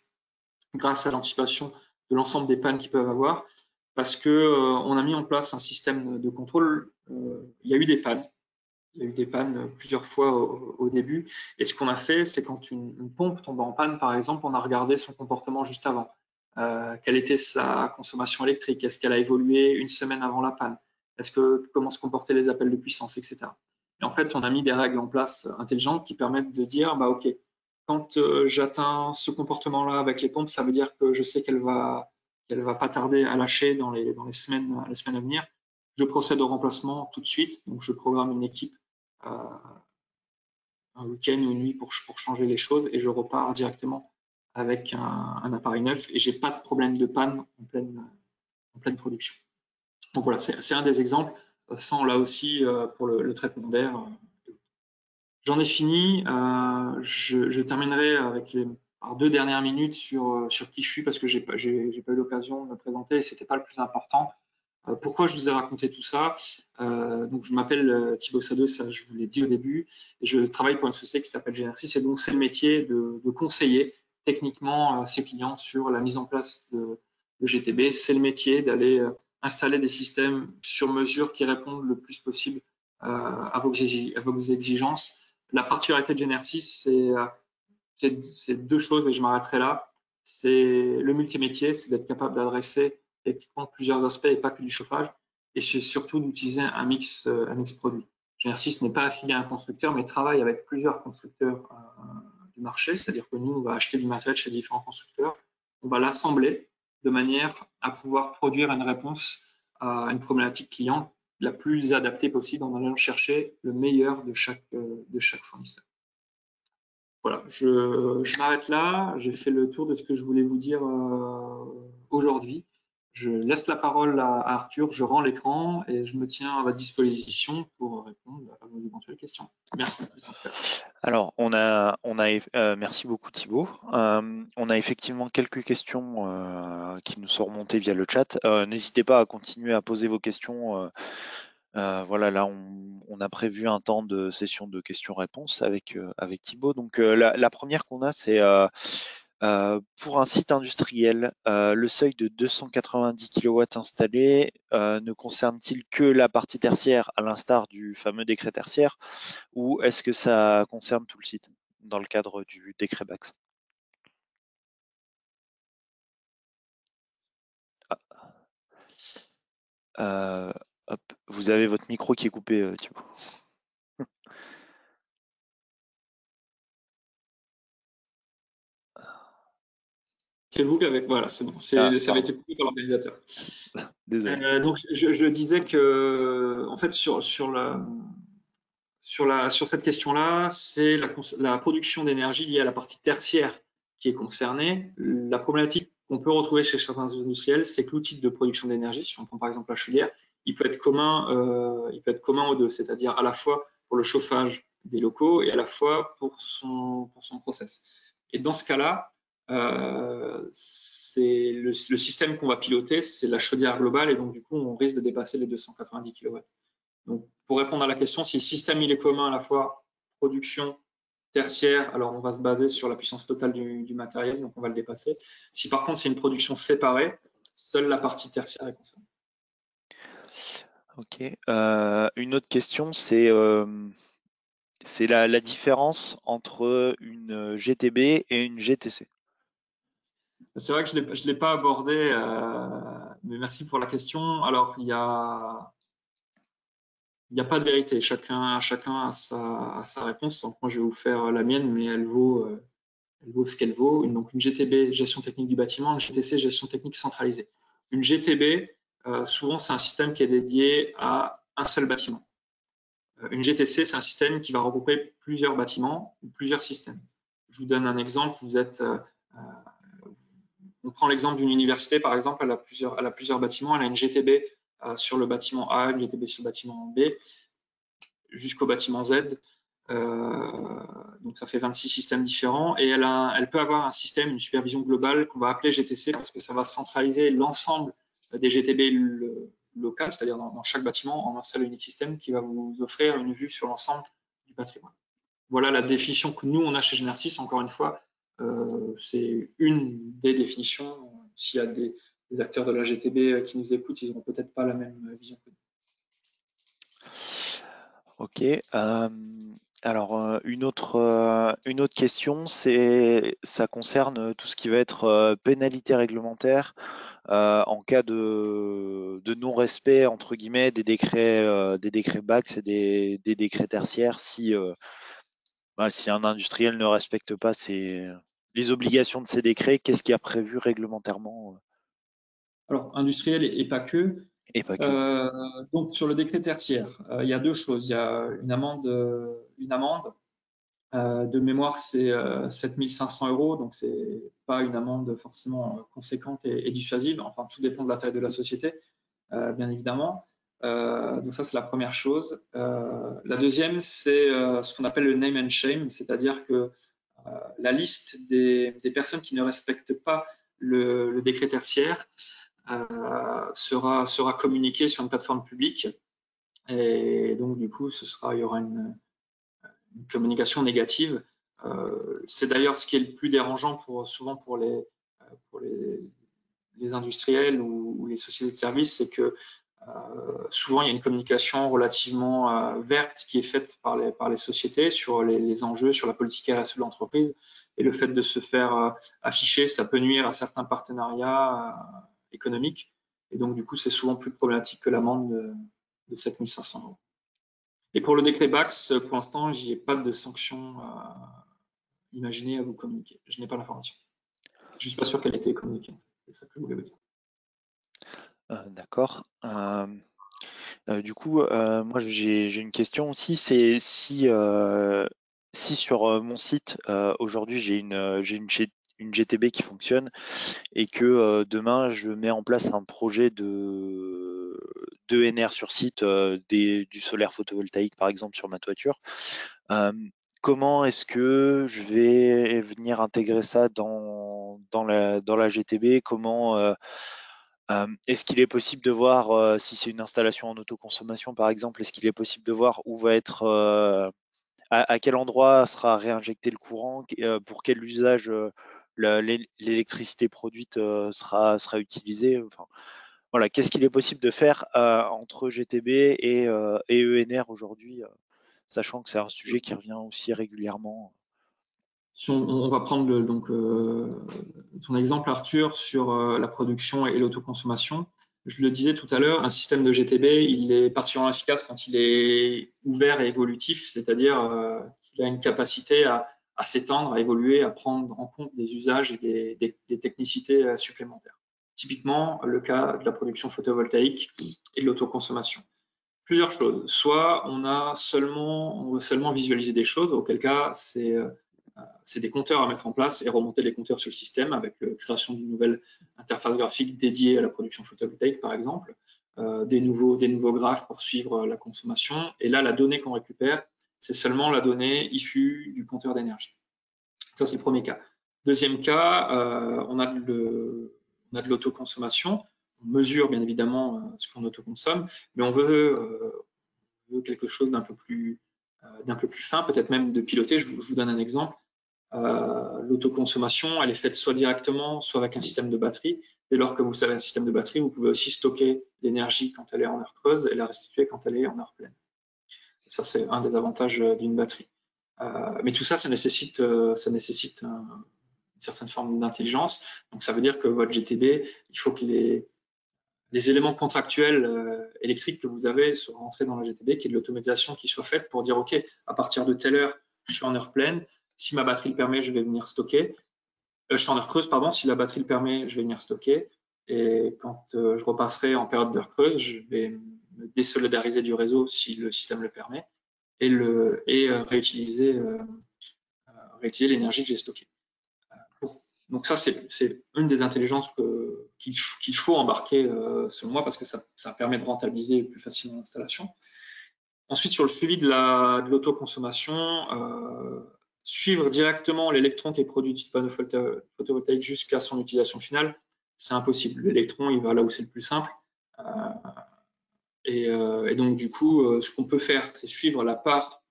S2: grâce à l'anticipation de l'ensemble des pannes qu'ils peuvent avoir, parce qu'on a mis en place un système de contrôle. Il y a eu des pannes. Il y a eu des pannes plusieurs fois au début. Et ce qu'on a fait, c'est quand une pompe tombe en panne, par exemple, on a regardé son comportement juste avant. Quelle était sa consommation électrique? Est-ce qu'elle a évolué une semaine avant la panne? Comment se comportaient les appels de puissance, etc. Et en fait, on a mis des règles en place intelligentes qui permettent de dire, OK, quand j'atteins ce comportement-là avec les pompes, ça veut dire que je sais qu'elle va pas tarder à lâcher dans les semaines à venir. Je procède au remplacement tout de suite. Donc, je programme une équipe un week-end ou une nuit pour changer les choses et je repars directement avec un appareil neuf et j'ai pas de problème de panne en pleine production. Donc voilà, c'est un des exemples, sans là aussi pour le traitement d'air. J'en ai fini. Je terminerai avec les 2 dernières minutes sur qui je suis parce que j'ai pas eu l'occasion de me présenter et c'était pas le plus important. Pourquoi je vous ai raconté tout ça? Donc, je m'appelle Thibaut Sadeux, ça je vous l'ai dit au début, et je travaille pour une société qui s'appelle Genersys, et donc c'est le métier de conseiller techniquement ses clients sur la mise en place de GTB. C'est le métier d'aller installer des systèmes sur mesure qui répondent le plus possible à vos exigences. La particularité de Genersys, c'est 2 choses, et je m'arrêterai là. c'est le multimétier, c'est d'être capable d'adresser effectivement plusieurs aspects et pas que du chauffage, et c'est surtout d'utiliser un mix produit. Genersys n'est pas affilié à un constructeur, mais travaille avec plusieurs constructeurs du marché, c'est-à-dire que nous, on va acheter du matériel chez différents constructeurs, on va l'assembler de manière à pouvoir produire une réponse à une problématique client la plus adaptée possible en allant chercher le meilleur de chaque fournisseur. Voilà, je m'arrête là. J'ai fait le tour de ce que je voulais vous dire aujourd'hui. Je laisse la parole à Arthur, je rends l'écran et je me tiens à votre disposition pour répondre à vos éventuelles questions. Merci.
S1: Alors, merci beaucoup Thibaut. On a effectivement quelques questions qui nous sont remontées via le chat. N'hésitez pas à continuer à poser vos questions. Voilà, là, on a prévu un temps de session de questions-réponses avec Thibaut. Donc, la première qu'on a, c'est pour un site industriel, le seuil de 290 kW installé ne concerne-t-il que la partie tertiaire, à l'instar du fameux décret tertiaire, ou est-ce que ça concerne tout le site dans le cadre du décret BAX? Hop, vous avez votre micro qui est coupé, Thibaut.
S2: C'est vous avec, voilà, c'est bon, ça avait été coupé par l'organisateur.
S1: Désolé.
S2: Donc, je disais que, en fait, sur cette question-là, c'est la production d'énergie liée à la partie tertiaire qui est concernée. La problématique qu'on peut retrouver chez certains industriels, c'est que l'outil de production d'énergie, si on prend par exemple la chaudière, il peut être commun aux deux, c'est-à-dire à la fois pour le chauffage des locaux et à la fois pour son process. Et dans ce cas-là, c'est le système qu'on va piloter, c'est la chaudière globale, et donc du coup, on risque de dépasser les 290 kW. Donc, pour répondre à la question, si le système il est commun à la fois production tertiaire, alors on va se baser sur la puissance totale du matériel, donc on va le dépasser. Si par contre c'est une production séparée, seule la partie tertiaire est concernée.
S1: Ok. Une autre question, c'est la différence entre une GTB et une GTC.
S2: C'est vrai que je ne l'ai pas abordé, mais merci pour la question. Alors, il n'y a pas de vérité. Chacun a sa réponse. Donc, moi, je vais vous faire la mienne, mais elle vaut ce qu'elle vaut. Donc, une GTB, gestion technique du bâtiment, une GTC, gestion technique centralisée. Une GTB, souvent, c'est un système qui est dédié à un seul bâtiment. Une GTC, c'est un système qui va regrouper plusieurs bâtiments ou plusieurs systèmes. Je vous donne un exemple. On prend l'exemple d'une université, par exemple, elle a plusieurs bâtiments. Elle a une GTB sur le bâtiment A, une GTB sur le bâtiment B, jusqu'au bâtiment Z. Donc ça fait 26 systèmes différents, et elle peut avoir un système, une supervision globale qu'on va appeler GTC, parce que ça va centraliser l'ensemble des GTB locales, c'est-à-dire dans chaque bâtiment, en un seul et unique système qui va vous offrir une vue sur l'ensemble du patrimoine. Voilà la définition que nous on a chez Genersys. Encore une fois, c'est une des définitions. S'il y a des acteurs de la GTB qui nous écoutent, ils n'auront peut-être pas la même vision que nous.
S1: Ok. Alors, une autre question, ça concerne tout ce qui va être pénalité réglementaire en cas de non-respect, entre guillemets, des décrets BAX et des décrets tertiaires, si un industriel ne respecte pas les obligations de ces décrets, qu'est-ce qui est prévu réglementairement?
S2: Alors, industriel et pas que.
S1: Et pas que.
S2: Donc, sur le décret tertiaire, il y a deux choses. Il y a une amende. De mémoire, c'est 7 500 €, donc c'est pas une amende forcément conséquente et dissuasive. Enfin, tout dépend de la taille de la société, bien évidemment. Donc ça, c'est la première chose. La deuxième, c'est ce qu'on appelle le name and shame, c'est-à-dire que la liste des personnes qui ne respectent pas le décret tertiaire sera communiquée sur une plateforme publique. Et donc, du coup, il y aura une communication négative. C'est d'ailleurs ce qui est le plus dérangeant souvent pour les industriels ou les sociétés de services, c'est que Souvent, il y a une communication relativement verte qui est faite par les sociétés sur les enjeux, sur la politique RSE de l'entreprise. Et le fait de se faire afficher, ça peut nuire à certains partenariats économiques. Et donc, du coup, c'est souvent plus problématique que l'amende de 7 500 euros. Et pour le décret Bax, pour l'instant, j'y ai pas de sanctions imaginées à vous communiquer. Je n'ai pas l'information. Je suis pas sûr qu'elle ait été communiquée. C'est ça que je voulais vous dire.
S1: D'accord. Du coup, moi j'ai une question aussi, c'est si sur mon site aujourd'hui une GTB qui fonctionne et que demain je mets en place un projet de NR sur site, du solaire photovoltaïque par exemple sur ma toiture, euh, comment est-ce que je vais venir intégrer ça dans la GTB? Est-ce qu'il est possible de voir, si c'est une installation en autoconsommation par exemple, est-ce qu'il est possible de voir où va être, à quel endroit sera réinjecté le courant, pour quel usage l'électricité produite sera utilisée? Enfin, voilà, qu'est-ce qu'il est possible de faire entre GTB et ENR aujourd'hui, sachant que c'est un sujet qui revient aussi régulièrement?
S2: Si on va prendre ton exemple, Arthur, sur la production et l'autoconsommation. Je le disais tout à l'heure, un système de GTB, il est particulièrement efficace quand il est ouvert et évolutif, c'est-à-dire qu'il a une capacité à s'étendre, à évoluer, à prendre en compte des usages et des technicités supplémentaires. Typiquement, le cas de la production photovoltaïque et de l'autoconsommation. Plusieurs choses. Soit on veut seulement visualiser des choses, auquel cas c'est des compteurs à mettre en place et remonter les compteurs sur le système avec la création d'une nouvelle interface graphique dédiée à la production photovoltaïque, par exemple, des nouveaux graphes pour suivre la consommation. Et là, la donnée qu'on récupère, c'est seulement la donnée issue du compteur d'énergie. Ça, c'est le premier cas. Deuxième cas, on a de l'autoconsommation. On mesure bien évidemment ce qu'on autoconsomme, mais on veut quelque chose d'un peu plus fin, peut-être même de piloter. Je vous donne un exemple. L'autoconsommation, elle est faite soit directement, soit avec un système de batterie. Dès lors que vous savez un système de batterie, vous pouvez aussi stocker l'énergie quand elle est en heure creuse et la restituer quand elle est en heure pleine. Ça, c'est un des avantages d'une batterie. Mais tout ça, ça nécessite une certaine forme d'intelligence. Donc, ça veut dire que votre GTB, il faut que les éléments contractuels électriques que vous avez soient rentrés dans la GTB, qu'il y ait de l'automatisation qui soit faite pour dire, OK, à partir de telle heure, je suis en heure pleine. Si ma batterie le permet, je vais venir stocker. Je suis en heure creuse, pardon. Si la batterie le permet, je vais venir stocker. Et quand je repasserai en période d'heure creuse, je vais me désolidariser du réseau si le système le permet et réutiliser l'énergie que j'ai stockée. Donc ça, c'est une des intelligences qu'il faut embarquer selon moi parce que ça permet de rentabiliser plus facilement l'installation. Ensuite, sur le suivi de l'autoconsommation, suivre directement l'électron qui est produit du panneau photovoltaïque jusqu'à son utilisation finale, c'est impossible. L'électron, il va là où c'est le plus simple. Et donc, du coup, ce qu'on peut faire, c'est suivre la part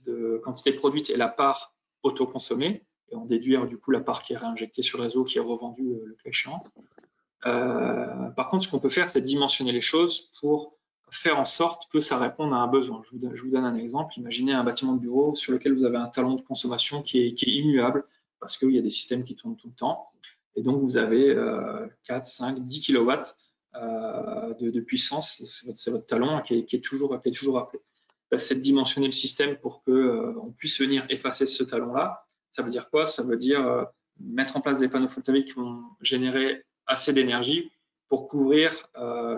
S2: de quantité produite et la part autoconsommée, et en déduire du coup la part qui est réinjectée sur le réseau, qui est revendue le cas échéant. Par contre, ce qu'on peut faire, c'est dimensionner les choses pour faire en sorte que ça réponde à un besoin. Je vous donne un exemple. Imaginez un bâtiment de bureau sur lequel vous avez un talon de consommation qui est immuable parce qu'il y a des systèmes qui tournent tout le temps. Et donc, vous avez 4, 5, 10 kW de puissance. C'est votre talon qui est toujours appelé. C'est de dimensionner le système pour qu'on puisse venir effacer ce talon-là. Ça veut dire quoi? Ça veut dire mettre en place des panneaux photovoltaïques qui vont générer assez d'énergie pour couvrir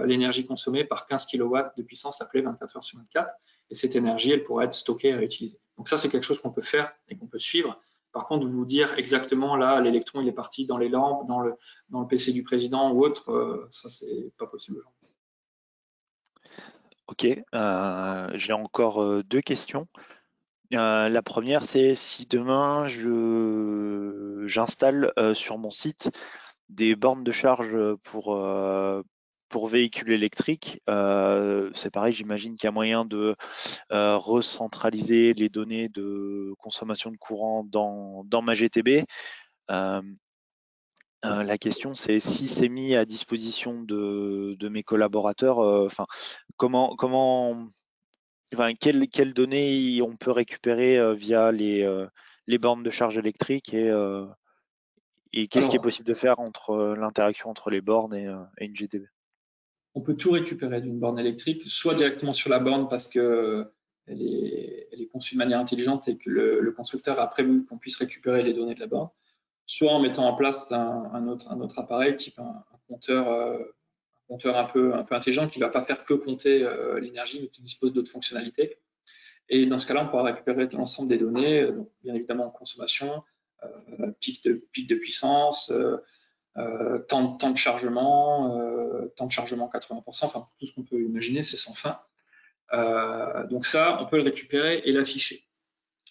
S2: l'énergie consommée par 15 kW de puissance appelée 24 heures sur 24. Et cette énergie, elle pourra être stockée et réutilisée. Donc ça, c'est quelque chose qu'on peut faire et qu'on peut suivre. Par contre, vous dire exactement là, l'électron, il est parti dans les lampes, dans le PC du président ou autre, ça, c'est pas possible.
S1: Ok, j'ai encore deux questions. La première, c'est si demain j'installe sur mon site des bornes de charge pour véhicules électriques. C'est pareil, j'imagine qu'il y a moyen de recentraliser les données de consommation de courant dans ma GTB. La question, c'est si c'est mis à disposition de mes collaborateurs, comment, quelles données on peut récupérer via les bornes de charge électrique et qu'est-ce qui est
S2: Alors,
S1: possible de faire entre l'interaction entre les bornes et une GTB?
S2: on peut tout récupérer d'une borne électrique, soit directement sur la borne parce que elle est conçue de manière intelligente et que le constructeur a prévu qu'on puisse récupérer les données de la borne, soit en mettant en place un autre appareil, type un compteur un peu intelligent qui ne va pas faire que compter l'énergie, mais qui dispose d'autres fonctionnalités. Et dans ce cas-là, on pourra récupérer l'ensemble des données, donc bien évidemment consommation, pic de puissance, temps de chargement 80%, enfin tout ce qu'on peut imaginer, c'est sans fin. Donc ça, on peut le récupérer et l'afficher.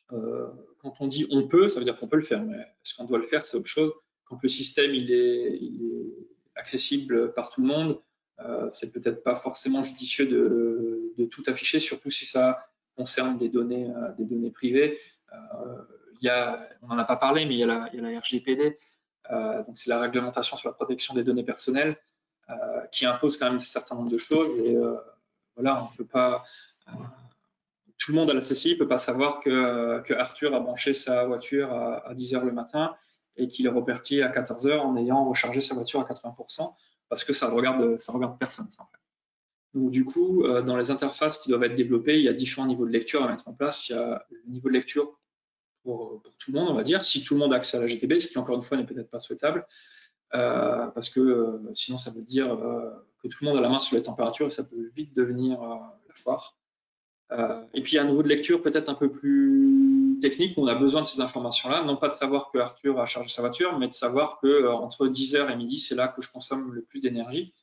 S2: Quand on dit on peut, ça veut dire qu'on peut le faire, mais est-ce qu'on doit le faire, c'est autre chose. Quand le système il est accessible par tout le monde, c'est peut-être pas forcément judicieux de tout afficher, surtout si ça concerne des données privées. On n'en a pas parlé, mais il y a la RGPD, donc c'est la réglementation sur la protection des données personnelles, qui impose quand même un certain nombre de choses. Et voilà, on peut pas. Tout le monde à la CCI ne peut pas savoir que Arthur a branché sa voiture à 10 heures le matin et qu'il est reparti à 14 heures en ayant rechargé sa voiture à 80%, parce que ça regarde personne. Ça, en fait. Donc, du coup, dans les interfaces qui doivent être développées, il y a différents niveaux de lecture à mettre en place. Il y a le niveau de lecture pour tout le monde, on va dire, si tout le monde a accès à la GTB, ce qui encore une fois n'est peut-être pas souhaitable, parce que sinon ça veut dire que tout le monde a la main sur les températures et ça peut vite devenir la foire. Et puis il y a un niveau de lecture peut-être un peu plus technique où on a besoin de ces informations-là, non pas de savoir que Arthur a chargé sa voiture, mais de savoir que entre 10h et midi, c'est là que je consomme le plus d'énergie.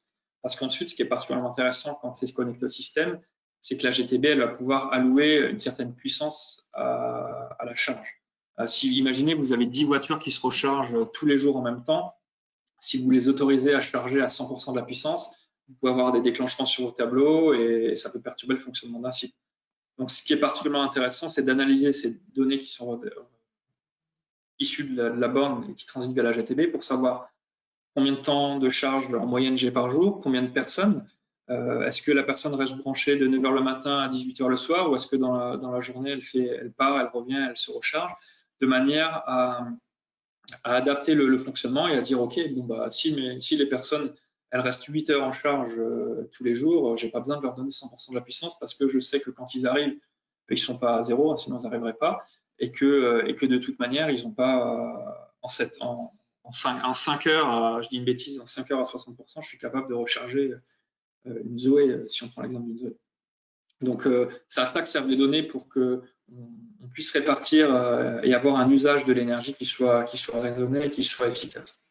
S2: Parce qu'ensuite, ce qui est particulièrement intéressant quand c'est connecté au système, c'est que la GTB elle va pouvoir allouer une certaine puissance à la charge. Si imaginez, vous avez 10 voitures qui se rechargent tous les jours en même temps, si vous les autorisez à charger à 100% de la puissance, vous pouvez avoir des déclenchements sur vos tableaux et ça peut perturber le fonctionnement d'un site. Donc, ce qui est particulièrement intéressant, c'est d'analyser ces données qui sont issues de la borne et qui transitent via la GTB pour savoir combien de temps de charge en moyenne j'ai par jour, combien de personnes. Est-ce que la personne reste branchée de 9h le matin à 18h le soir, ou est-ce que dans la journée, elle part, elle revient, elle se recharge, de manière à adapter le fonctionnement et à dire, OK, bon, bah, si les personnes elles restent 8 heures en charge tous les jours, j'ai pas besoin de leur donner 100% de la puissance parce que je sais que quand ils arrivent, ils sont pas à zéro, hein, sinon ils n'arriveraient pas, et que de toute manière, ils n'ont pas en 5 heures, je dis une bêtise, en 5 heures à 60%, je suis capable de recharger une Zoé, si on prend l'exemple d'une Zoé. Donc, c'est à ça que servent les données pour que on puisse répartir et avoir un usage de l'énergie qui soit raisonné et qui soit efficace.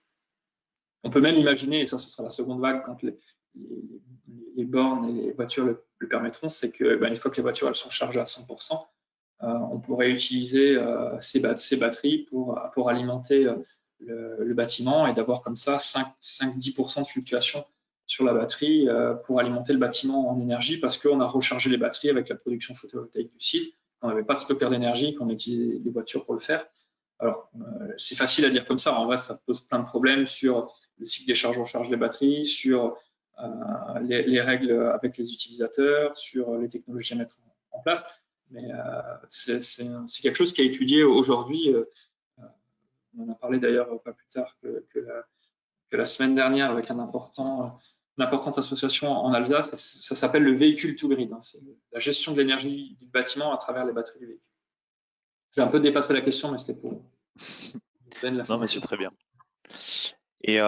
S2: On peut même imaginer, et ça ce sera la seconde vague quand les bornes et les voitures le permettront, c'est que une fois que les voitures elles sont chargées à 100%, on pourrait utiliser ces batteries pour alimenter le bâtiment et d'avoir comme ça 5-10% de fluctuation sur la batterie pour alimenter le bâtiment en énergie parce qu'on a rechargé les batteries avec la production photovoltaïque du site, qu'on n'avait pas de stockeur d'énergie, qu'on a utilisé les voitures pour le faire. Alors, c'est facile à dire comme ça. En vrai, ça pose plein de problèmes sur le cycle des charges-recharge des batteries, sur les règles avec les utilisateurs, sur les technologies à mettre en place. Mais c'est quelque chose qui est étudié aujourd'hui. On en a parlé d'ailleurs pas plus tard que la semaine dernière avec une importante association en Alsace. Ça s'appelle le véhicule to grid. Hein. C'est la gestion de l'énergie du bâtiment à travers les batteries du véhicule. J'ai un peu dépassé la question, mais c'était pour donner
S1: Non, mais c'est
S2: l'information.
S1: très bien. Et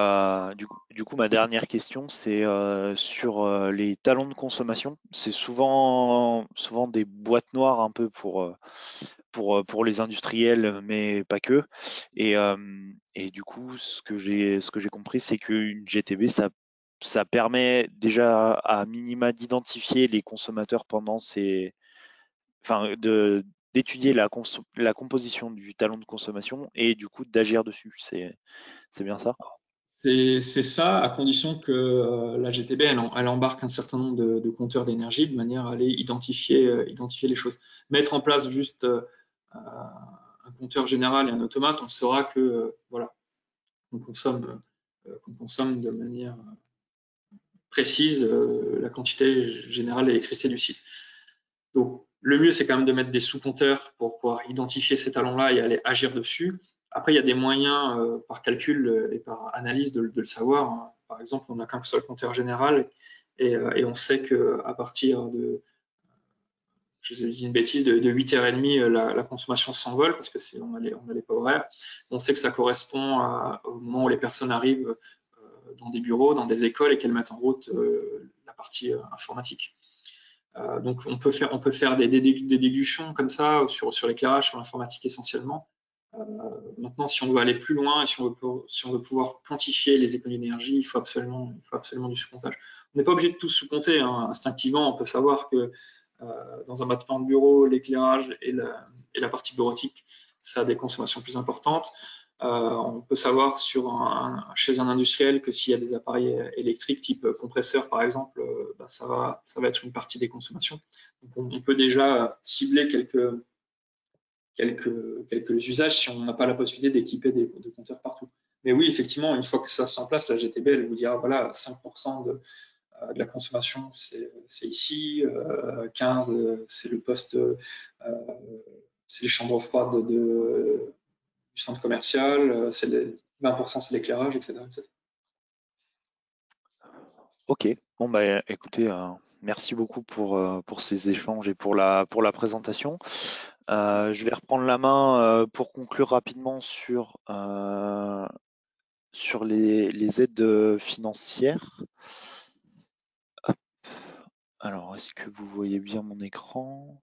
S1: du coup, ma dernière question, c'est sur les talons de consommation. C'est souvent des boîtes noires un peu pour les industriels, mais pas que. Et du coup, ce que j'ai compris, c'est qu'une GTB, ça permet déjà à minima d'identifier les consommateurs d'étudier la composition du talon de consommation et du coup d'agir dessus. C'est bien ça?
S2: C'est ça, à condition que la GTB elle embarque un certain nombre de compteurs d'énergie de manière à aller identifier les choses. Mettre en place juste un compteur général et un automate, on saura que voilà, on consomme qu'on consomme de manière précise la quantité générale d'électricité du site. Donc, le mieux, c'est quand même de mettre des sous-compteurs pour pouvoir identifier ces talons-là et aller agir dessus. Après, il y a des moyens par calcul et par analyse de le savoir, hein. Par exemple, on n'a qu'un seul compteur général et on sait qu'à partir de, je vous ai dit une bêtise, de 8h30, la consommation s'envole parce que on a les pas horaires. On sait que ça correspond au moment où les personnes arrivent dans des bureaux, dans des écoles et qu'elles mettent en route la partie informatique. Donc on peut faire des déductions comme ça sur l'éclairage, sur l'informatique essentiellement. Maintenant, si on veut aller plus loin et si on veut pouvoir quantifier les économies d'énergie, il faut absolument du sous-comptage. On n'est pas obligé de tout sous-compter, hein. Instinctivement, on peut savoir que dans un bâtiment de bureau, l'éclairage et la partie bureautique, ça a des consommations plus importantes. On peut savoir chez un industriel que s'il y a des appareils électriques type compresseur par exemple, ça va être une partie des consommations. Donc on peut déjà cibler quelques usages si on n'a pas la possibilité d'équiper de compteurs partout. Mais oui, effectivement, une fois que ça se met en place, la GTB, elle vous dira, voilà, 5% de la consommation, c'est ici, 15, c'est le poste, c'est les chambres froides du centre commercial, 20%, c'est l'éclairage, etc., etc.
S1: Ok, bon bah écoutez, merci beaucoup pour ces échanges et pour la présentation. Je vais reprendre la main pour conclure rapidement sur les aides financières. Hop. Alors, est-ce que vous voyez bien mon écran?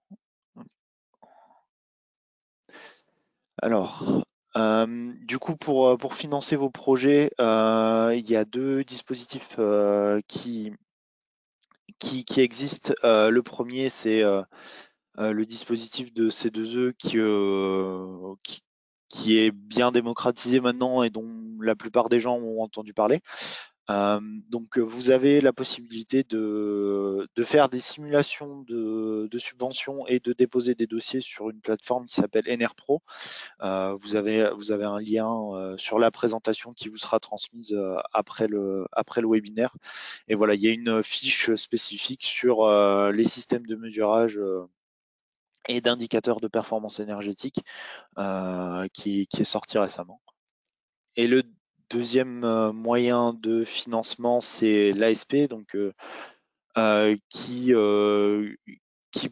S1: Alors, du coup, pour financer vos projets, il y a deux dispositifs qui existent. Le premier, c'est le dispositif de C2E qui est bien démocratisé maintenant et dont la plupart des gens ont entendu parler. Donc vous avez la possibilité de faire des simulations de subventions et de déposer des dossiers sur une plateforme qui s'appelle NRPro. Vous avez un lien sur la présentation qui vous sera transmise après le webinaire. Et voilà, il y a une fiche spécifique sur les systèmes de mesurage et d'indicateurs de performance énergétique qui est sorti récemment. Et le deuxième moyen de financement, c'est l'ASP, donc qui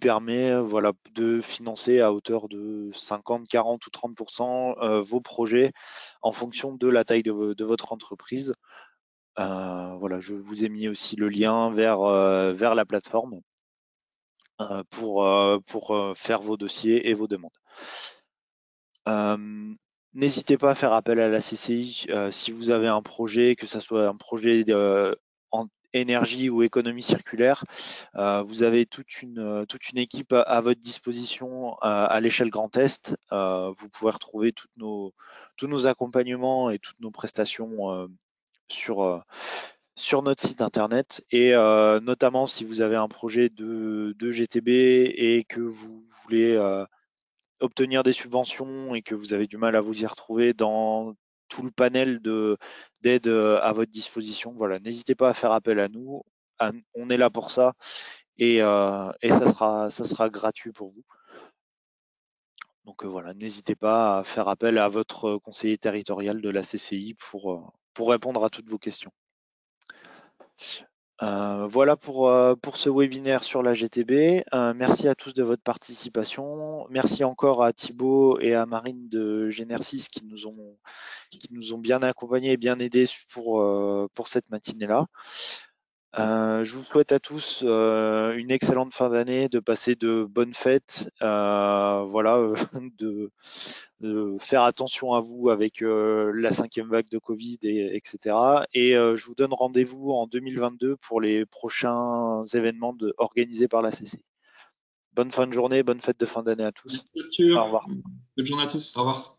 S1: permet voilà, de financer à hauteur de 50, 40 ou 30% vos projets en fonction de la taille de votre entreprise. Voilà, je vous ai mis aussi le lien vers la plateforme pour faire vos dossiers et vos demandes. N'hésitez pas à faire appel à la CCI si vous avez un projet, que ce soit un projet en énergie ou économie circulaire. Vous avez toute une équipe à votre disposition à l'échelle Grand Est. Vous pouvez retrouver tous nos accompagnements et toutes nos prestations sur notre site internet. Et notamment si vous avez un projet de GTB et que vous voulez obtenir des subventions et que vous avez du mal à vous y retrouver dans tout le panel d'aide à votre disposition, voilà, n'hésitez pas à faire appel à nous. On est là pour ça et ça sera gratuit pour vous. Donc voilà, n'hésitez pas à faire appel à votre conseiller territorial de la CCI pour répondre à toutes vos questions. Voilà pour ce webinaire sur la GTB. Merci à tous de votre participation. Merci encore à Thibaut et à Marine de Genersys qui nous ont bien accompagnés et bien aidés pour cette matinée-là. Je vous souhaite à tous une excellente fin d'année, de passer de bonnes fêtes, voilà, de faire attention à vous avec la 5e vague de Covid, etc. Et je vous donne rendez-vous en 2022 pour les prochains événements organisés par la CCI. Bonne fin de journée, bonne fête de fin d'année à tous. Au revoir.
S2: Bonne journée à tous. Au revoir.